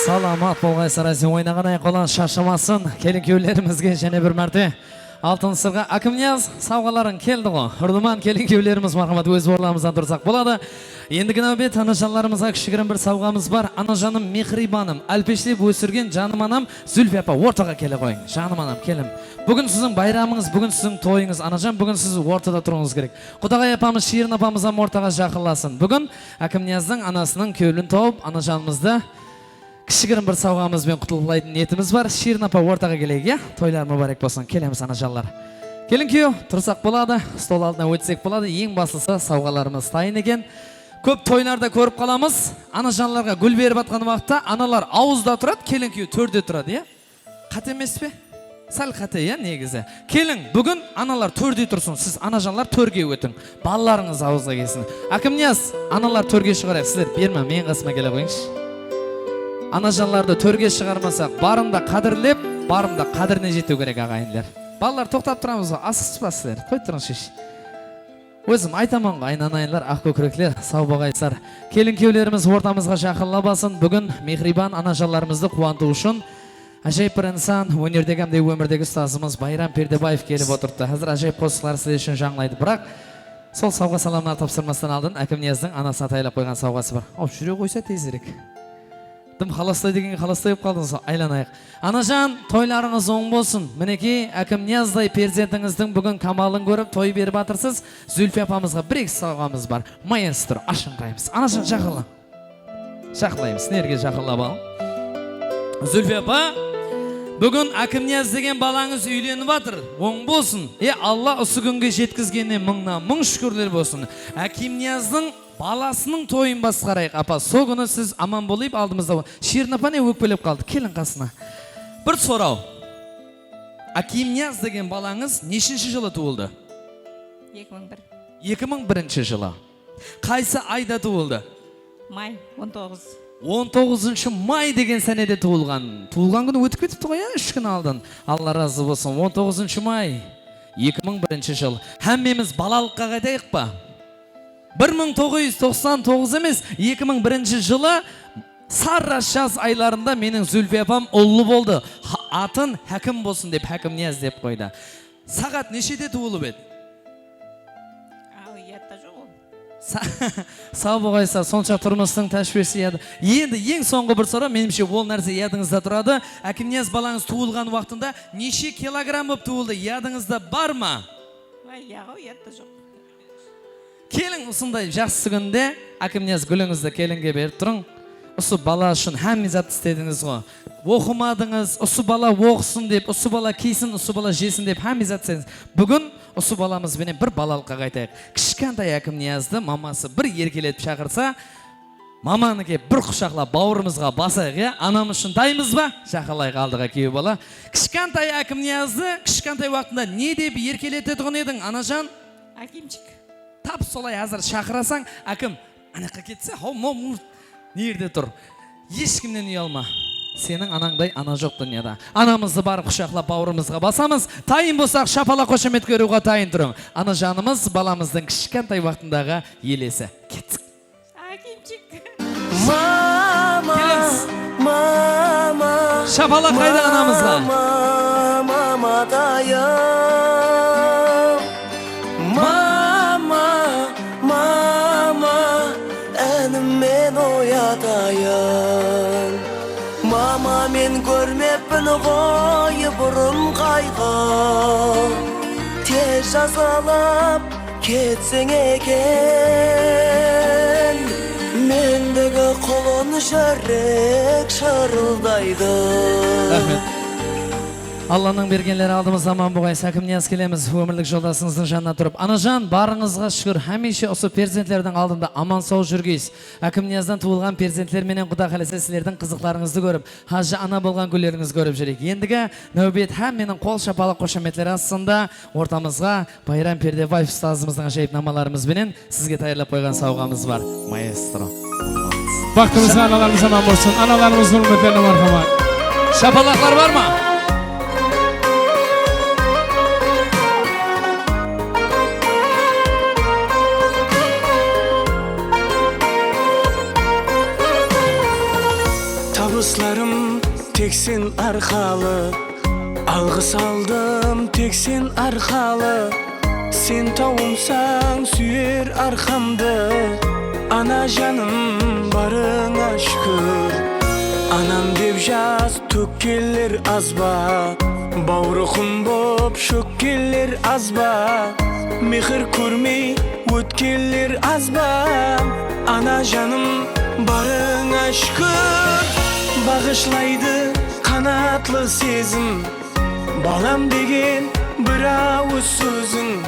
S5: Salamat болғайсыздар, әзен ойнаған аяқолан шаршамасын. Келін күйеулерімізге және бір мәрте алтын сырға Акымнияз сауғаларын келді ғой. Үрдіман келін күйеулеріміз мархамат өз орламыздан тұрсақ болады. Ендігі нәубет анажанларымызға кішігірім бір сауғамыз бар. Анажаным Мехрибаным, әлпештеп өсірген жаным анам Зүлфия апа ортаға келе қойың. Жаным анам келім. Бүгін сіздің байрамыңыз, бүгін сіздің тойыңыз. Анажан, бүгін сіз ортада тұруыңыз керек. Құдағай апамыз, Ширин апамыз ортаға жақынласын. Бүгін Акымнияздың анасының көйлін тауып, анажанымызды кішігірім бір сауғамызбен құтылғылайтын ниетіміз бар. Ширин апа ортаға келейік, иә? Тойлар мүбәрек болсын. Келеміз анажанлар. Келін күйеу, тұрсақ болады, стол алдына өтсек болады. Ең басылса сауғаларымыз дайын екен. Көп тойларда көріп қаламыз. Анажанларға гүл беріп атқан уақытта аналар ауызда тұрады, келін күйеу төрде тұрады, иә? Қате емес пе? Сәл қате, иә, негізі. Келің, бүгін аналар төрде тұрсын, сіз анажанлар төрге өтің. Балаларыңыз ауызға келсін. Акимнияз, аналар төрге шығарайық, сіздер берме, мен қасыма келе қойыңызшы. Анажанларды төрге шығармасақ, барында қадірлеп, барында қадіріне жету керек ағайындар. Балалар тоқтап тұрамыз ғой, асықпасыздар, қой тұрыңыз. Өзім айтаман ғой, айнанайынлар, ақ көкіректер, сау болғайсыздар. Келін күйеулеріміз ортамызға жақынлабасын. Бүгін мехрибан анажанларымызды қуанту үшін ажайып бір инсан, өнердегі әмде өмірдегі ұстазымыз Байрам Пердебаев келіп отырды. Қазір ажайып қосықлар сіздер үшін жаңлайды. Бірақ сол сауға саламдар тапсырмастан алдын Акимнияздың анасы атайлап қойған сауғасы бар. Ау, жүре қойса тезірек. Дым қаластай дегенге қаластай еп қалдыңыз, айланайық. Анажан, тойларыңыз оң болсын. Мінеки, Акимнияздай перзентіңіздің бүгін камалын көріп, той беріп атырсыз. Зүлфия апамызға бір-екі сауғамыз бар. Маэстро, ашыңқаймыз. Анажан, жақылла. Жақылаймыз, нерге жақыллап алың. Зүлфия апа, бүгін Акимнияз деген балаңыз үйленіп атыр. Оң болсын. Алла осы күнге жеткізгеніне мыңнан мың шүкірлер болсын. Акимнияздың баласының тойын басқарайық. Апа, сол күні сіз аман болайып алдымызда. Шерін апа не өкпелеп қалды? Келін қасына. Бір сұрау. Акимнияз деген балаңыз нешінші жылы туылды?
S8: 2001.
S5: 2001 жылы. Қайсы айда туылды?
S8: Май 19.
S5: 19 май деген сәнеде туылған. Туылған күні өтіп кетіпті ғой, 3 күн алдын. Алла разы болсын. 19 май 2001 жыл. Хәммеміз балалыққа қайтайық па? 1999 емес, 2001 жылы сарра жаз айларында менің Зүлфия апам ұлы болды. Атын Хәкім болсын деп Акимнияз деп қойды. Сағат нешеде туылып еді?
S8: Ятта жоқ ол.
S5: Сау болғайсыздар, сонша тұрмыстың тәшвесі еді. Енді ең соңғы бір сұрақ, меніңше ол нәрсе ядыңызда тұрады. Акимнияз балаңыз туылған уақытында неше килограмм болып туылды? Ядыңызда бар ма?
S8: Ятта жоқ.
S5: Келің ұсындай жақсы күнде Акимнияз гүліңізді келінге беріп тұрың. Осы бала үшін әмі зат істедіңіз ғой. Оқымадыңыз, осы бала оқысын деп, осы бала кейсін, осы бала жесін деп әмі зат істедіңіз. Бүгін осы баламызбенен бір балалыққа қайтайық. Кішкентай Акимниязды мамасы бір еркелетіп шақырса, маманыке бір құшақлап бауырымызға басайық, анам үшін дайымыз ба? Жақалайық алдыға күйеу бала. Кішкентай Акимниязды кішкентай уақытында не деп еркелететін едің, Анажан?
S8: Акимчик.
S5: Тап солай азыр шақырасаң, Аким, анаққа кетсе, нерде тұр? Ешкімнен ұялма. Сенің анаңдай ана жоқ дүнияда. Анамызды барып құшақлап бауырымызға басамыз. Тайын болсақ шапала қошемет көруға тайын тұрың. Анажанымыз баламыздың кішкентай уақытындағы елесі. Кеттік.
S8: Акимчик.
S10: Мама, мама,
S5: шапала қайда анамызға?
S10: Мама дайым. Мама, әніммен оятайын. Мама, мен көрмеппін ғой бұрын қайғы. Тез жазалап кетсең екен, мендегі құлын жүрек шырылдайды.
S5: Рахмет. Алланың бергенлері алдымыз аман болғайсы. Акимнияз келеміз, өмірлік жолдасыңыздың жанына тұрып. Анажан, барыңызға шүкір, әмеше осы перзенттердің алдында аман сау жүргейсіз. Акимнияздан туылған перзенттерменен құда қаласа сілердің қызықларыңызды көріп, хажы ана болған гүлеріңіз көріп жүрек. Ендігі нәубет һәм менің қол шапалы қошаметлері астында ортамызға Байрам Пердебаев ұстазымыздың ажайып намаларымызбенен сізге тайырлап қойған сауғамыз бар. Маэстро.
S9: Бақтымызға аналарымыз аман болсын. Аналарымыздың үміттеріне мархамат.
S5: Шапалақлар бар ма?
S10: Табысларым тек сен арқалы, алғыс алдым тек сен арқалы. Сен тауымсаң сүйер арқамды, ана жаным барыңа шүкір. Анам деп жаз төккелер аз ба, бауырықым боп шөккелер аз ба. Мехір көрмей өткелер аз ба, ана жаным барыңа шүкір. Бағышлайды қанатлы сезім, балам деген бір ауыз сөзің.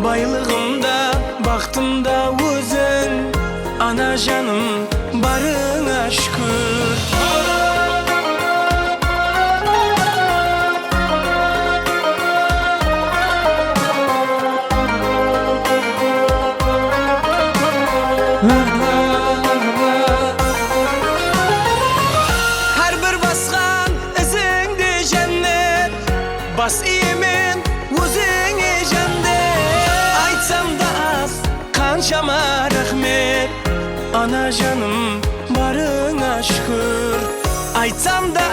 S10: Байлығымда, бақытымда өзің, ана жаным барыңа шүкір. Her bir basgan izingde cennet, bas iyimin o'zingga cennet. Aytsam da az, qanchama rahmet, ana canım barına şükür. Aytsam da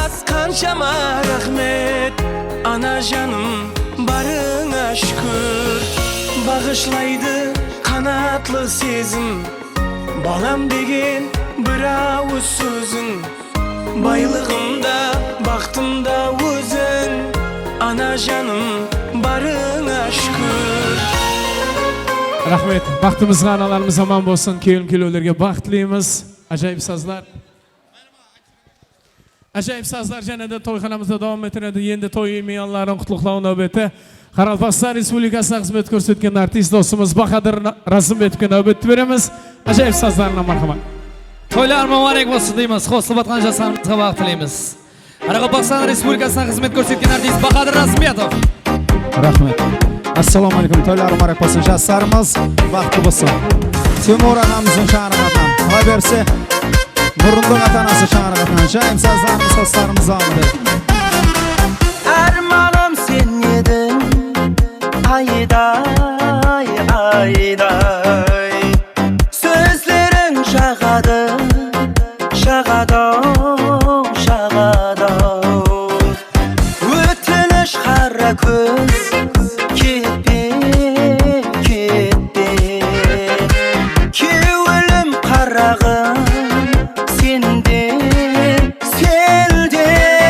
S10: az, qanchama rahmet, ana canım barına şükür. Bağışlaydı kanatlı sezim, balam degen bir avuz sözün. Baylığımda, baktımda özün, ana canım barına şükür.
S9: Rahmet, baxtimizga analarimiz aman bo'lsin, kelin-kuyovlarga baxt tilaymiz. Ajoyib sazlar. Ajoyib sazlar yanada to'yxonamizda davom ettiradi. Endi to'y yemayonlarning qutlug'lov navbati. Qoraqalpog'iston Respublikasida xizmat ko'rsatgan artist do'stimiz Bahodir Razimbekka navbat beramiz. Ajoyib sazlarni marhamat.
S5: To'ylar muborak bo'lsin deymiz. Xo'slab atgan jasarimizga baxt tilaymiz. Qoraqalpog'iston Respublikasida xizmat ko'rsatgan artist Bahodir Razimbekov.
S15: Rahmat. Assalomu alaykum. To'ylar muborak bo'lsin. Jasarimiz vaqti bo'lsin. Temur onamizning sha'ridan qo'y bersa, Burunduq atanasi sha'ridan Jaym sazlarimiz xoslarimiz oldi.
S10: Armanım sen yedin, ayday, ayday. Sözlerin şağadı, şağadı, şağadı. Ötülüş kara göz, gitti, gitti. Ki ölüm karağın, sendin, sendin.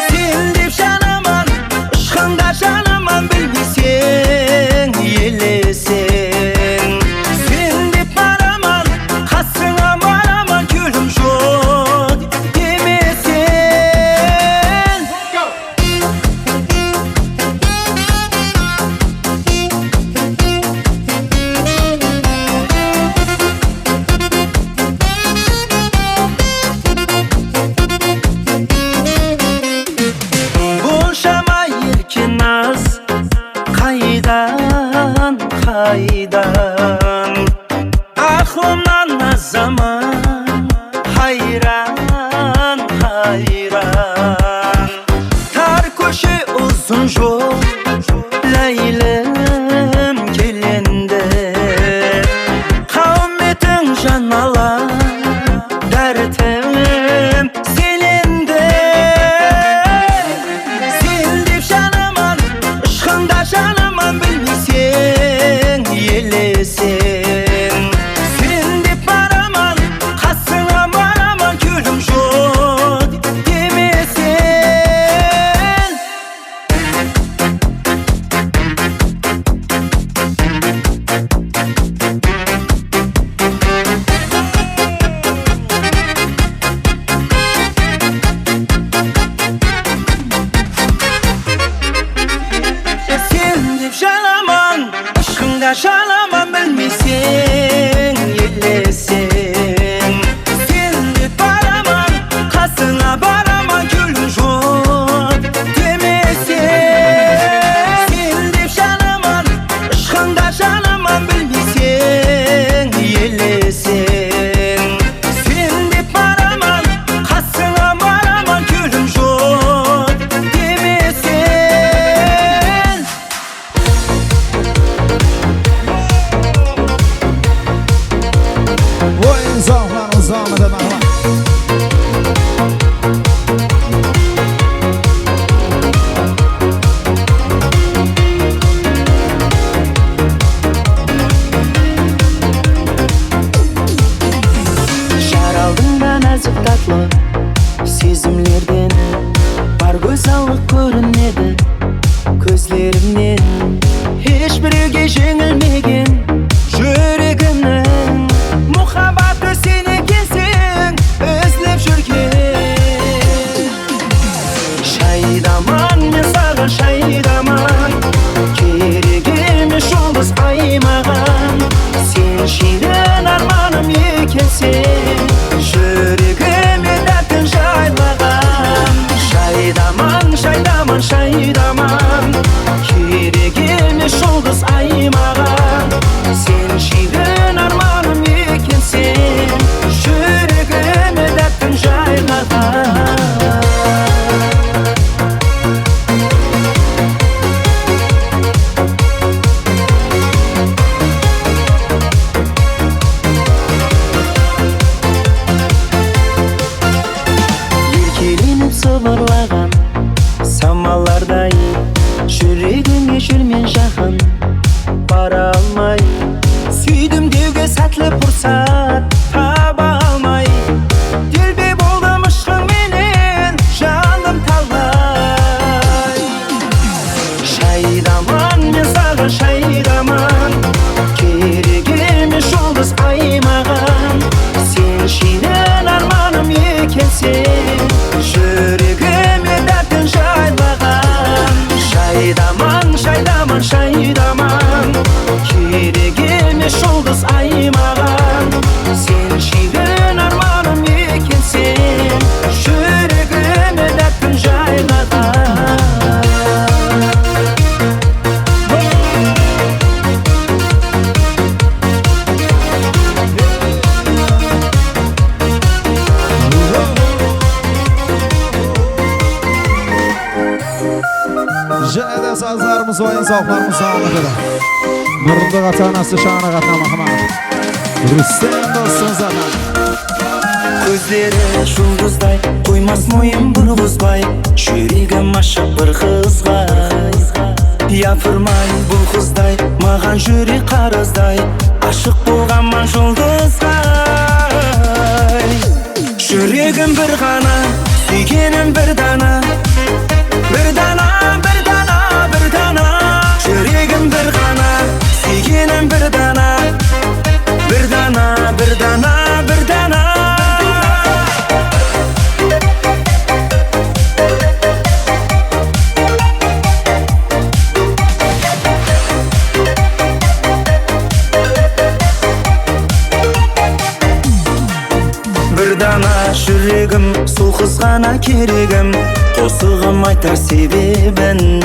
S10: Sendip şanaman, ışkında şanaman bilmesen, yelesin. Sendip baraman, kasına baraman, gülüm şok demesin. Boşama yirkin az, kaydan, kaydan. Aklımdan ne zaman, hayran, hayran. Tar koşu uzun yol, Leylim gelinde. Kavmetin janalar, dertim selinde. Sendip şanaman, ışkında şanaman bilmesen, yelesin. Sendip baraman, kasına baraman, gülüm şok demesin. Sendip şanaman, ışkında şanaman bilmesen, yelesin. Sendip baraman, kasına baraman, gülüm şok demesin. Sendip şanaman, ışkında şanaman bilmesen, yelesin. Sendip baraman, kasına baraman, gülüm şok demesin.
S15: Oyun zavlarımız olmadı marhamat.
S10: Şaraldığında nazik tatlı sezimlerden var go'zallik ko'rinadi ko'zlarimdan. Hech biriga jengilmagan yuragimning muhabbati senikisan o'zlab yurgan. Shaydaman men sana shaydaman, keragim yolg'iz aymagan. Sen shirin armonim ekansan, yuragimga dardin jaylagan. Shaydaman, shaydaman, shaydaman, keragim yolg'iz aymagan. алмай сүйдім деуге сәтлі пұрсат таба алмай делбе болдым ышқыңменен жаным талай шайдаман мен саған шайдаман керек емес жұлдыз ай маған сен ширен арманым екенсің жүрегіме дәртін жайлаған шайдаман шайдаман шайдаман керек емес жұлдыз ай маған сен ширен арманым екенсің жүрегіме дәртін жайлаған
S15: Және де саздарымыз ойын сауықтарымыз сауын етеді. Мұрындық ата-анасы Шаңырақ атына Махамат. Рүстем достымыз ата.
S10: Көздері жұлдыздай, қоймас мойын бұрғызбай, жүрегім ашық бір қызға. Япырмай бұл қыздай, маған жүрек қарыздай, ашық болғанман жұлдызға. Жүрегім бір ғана, сүйгенім бір дана, бір дана, бір дана, бір дана. Жүрегім бір ғана, сүйгенім бір дана, бір дана, бір дана, бір дана. Бір дана жүрегім, сол қыз ғана керегім, қосығым айтар себебін.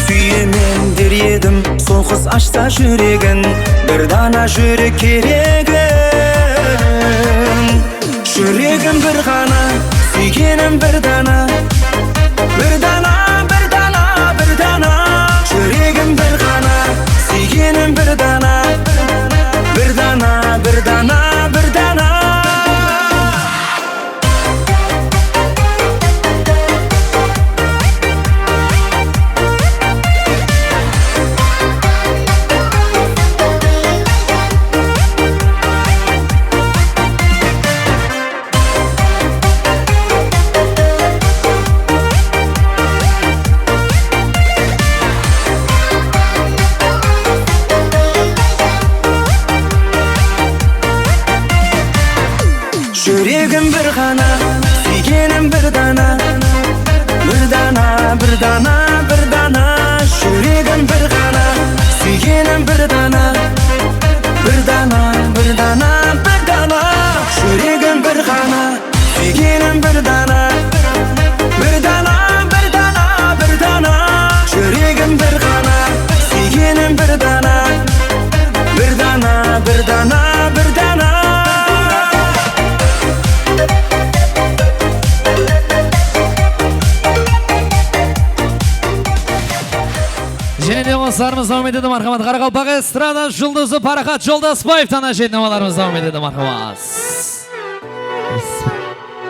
S10: Сүйемен дер едім, сол қыз ашса жүрегін, бір дана жүрек керегім. Жүрегім бір ғана, сүйгенім бір дана, бір дана, бір дана, бір дана. Жүрегім бір ғана, сүйгенім бір дана, бір дана, бір дана, бір дана. Жүрегім бір ғана, сүйгенім бір дана, бір дана, бір дана, бір дана. Жүрегім бір ғана, сүйгенім бір дана, бір дана, бір дана, бір дана. Жүрегім бір ғана, сүйгенім бір дана, бір дана, бір дана, бір дана. Жүрегім бір ғана, сүйгенім бір дана, бір дана, бір дана, бір дана.
S5: Және де қоныстарымыз дауым етеді мархамат. Қарақалпақ эстрада жұлдызы Парахат Жолдасбаев тана жетінемаларымыз дауым етеді мархамат.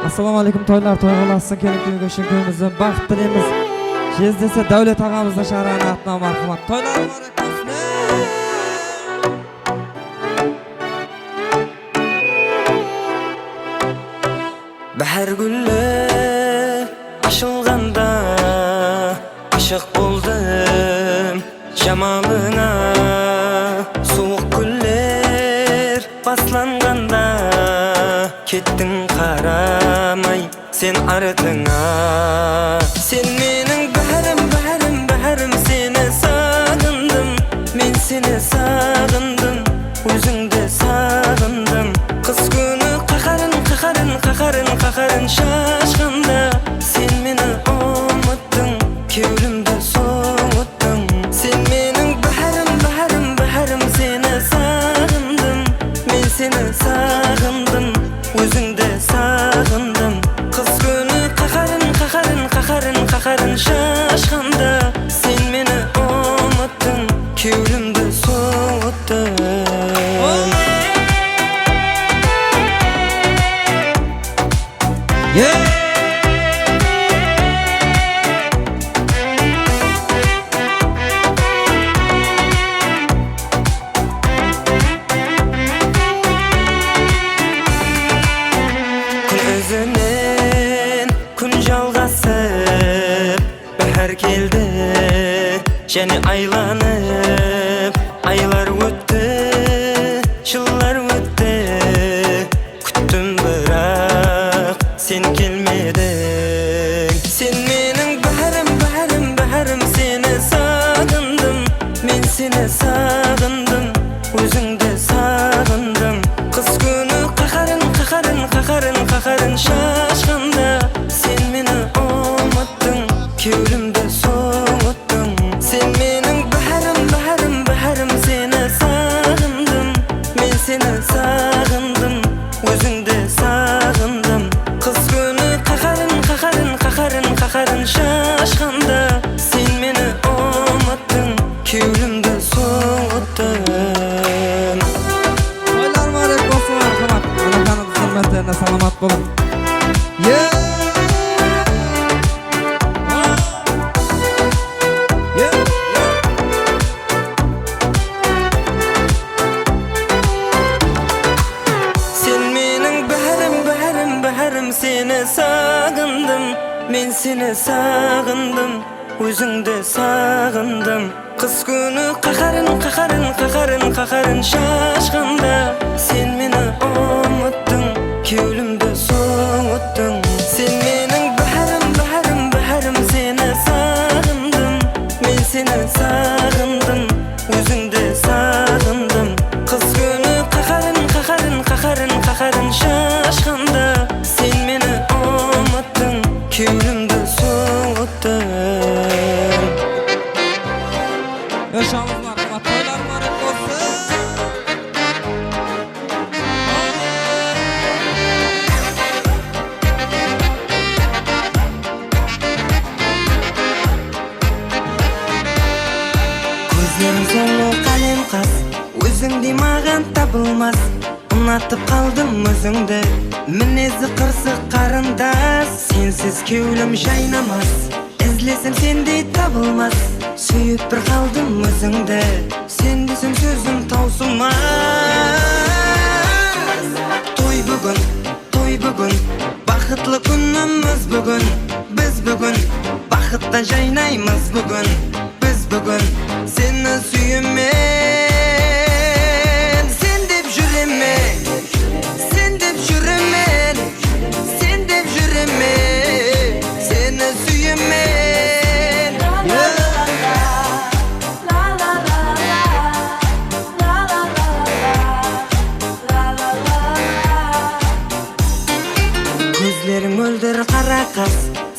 S16: Ассаламу алейкум тойлар, той қаласын келіп көшін көңімізді бақыт тілеміз. Жездесе Дәулет ағамызды Шаңырақтың атына мархамат. Тойлар мұбарак болсын.
S10: Бәр гүлі ашылғанда ашық болдым жамалыңа, суық күллер басланғанда кеттің қарамай сен артыңа. Сен менің бәрім, бәрім, бәрім, сені сағындым, мен сені сағындым, өзіңді сағындым. Қыс күні қақарын, қақарын, қақарын, қақарын шашқанда сен мені ұмыттың, кеудемді соғыттың. Сен менің бәрім, бәрім, бәрім, сені сағындым, мен сені сағындым, өзіңді сағындым. Қыс күні қақарын, қақарын, қақарын, қақарын шашқанда сен мені ұмыттың, кеудемді соғыттың. Және айланып айлар өтті, жылдар өтті, күттім бірақ сен келмедің. Сен менің бәрім, бәрім, бәрім, сені сағындым, мен сені сағындым, өзіңді сағындым. Қыс күні қақарын, қақарын, қақарын, қақарын шашқанда сен мені ұмыттың, кеудемді соғыттың. Сен менің бәрім, бәрім, бәрім, сені сағындым, мен сені сағындым, өзіңді сағындым. Қыс күні қақарын, қақарын, қақарын, қақарын шашқанда сен мені ұмыттың, кеудемді соғыттың.
S16: Toylar mübarek olsun marhamat. Anakanın hürmetlerine salamat olun.
S10: Sen mening bärim, bärim, bärim, seni sağındım, men seni sağındım, özüngde sağındım. Kız günü qaqarın, qaqarın, qaqarın, qaqarın şaşqanda sen meni unuttun, köylimde soğuttun. Sen mening bärim, bärim, bärim, seni sağındım, men seni sağındım, özüngde sağındım. Kız günü qaqarın, qaqarın, qaqarın, qaqarın şaşqanda sen meni unuttun, köylimde soğuttun.
S16: Yaşamız marhamat. Toylar mübarek olsun.
S10: Gözlerim solu kalem qas, özüngdey mağan tabılmaz. Unatıp qaldım özüngde, minezi qırsıq qarindas. Sensiz köylim jaynamaz, izlesem sendey tabılmaz. Suyup bir qaldım özüngde, sen desem sözüm tausılmaz. Toy bugün, baxıtlı günümüz bugün. Biz bugün, baxıtda jaynaymız bugün. Biz bugün, seni suyumen, sen dep juremen, sen dep juremen, sen dep juremen, seni suyumen. Gözlerim öldür qara qaz,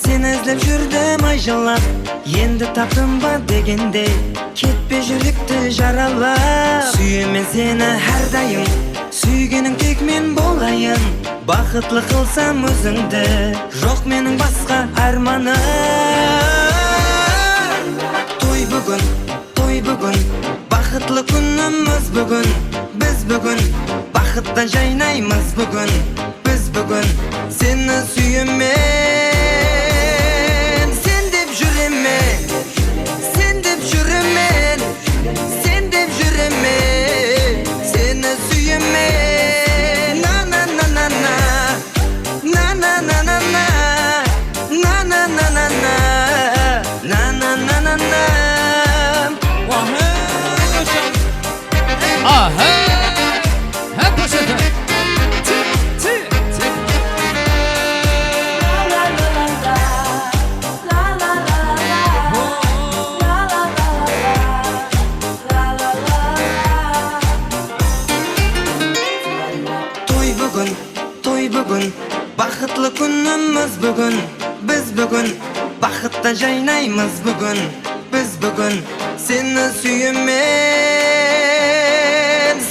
S10: seni izlep жүрдім айжалап. Енді таптым ба дегенде, кетпе жүректі жаралап. Сүйемен сені әрдайым, сүйгенің тек мен болайын. Бақытлы қылсам өзіңді, жоқ менің басқа арманым. Той бүгін, бақытлы күніміз бүгін. Біз бүгін, бақытта жайнаймыз бүгін. Біз бүгін, сені сүйемен, sen dep juremen, sen dep juremen, sen dep juremen, seni suyumen. Na na na na na, na na na na na, na na na na na, na na na na na. Toy bugün, baxıtlı günümüz bugün. Biz bugün, baxıtda jaynaymız bugün. Biz bugün, seni suyumen,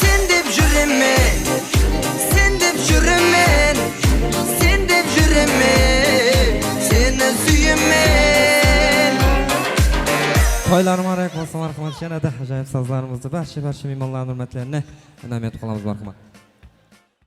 S10: sen dep juremen, sen dep juremen, sen dep juremen, seni suyumen.
S16: Toylar mübarek olsun marhamat. Yana da ajoyib sazlarımızda barcha mehmonlarning hurmatlarini inomat qilamiz marhamat.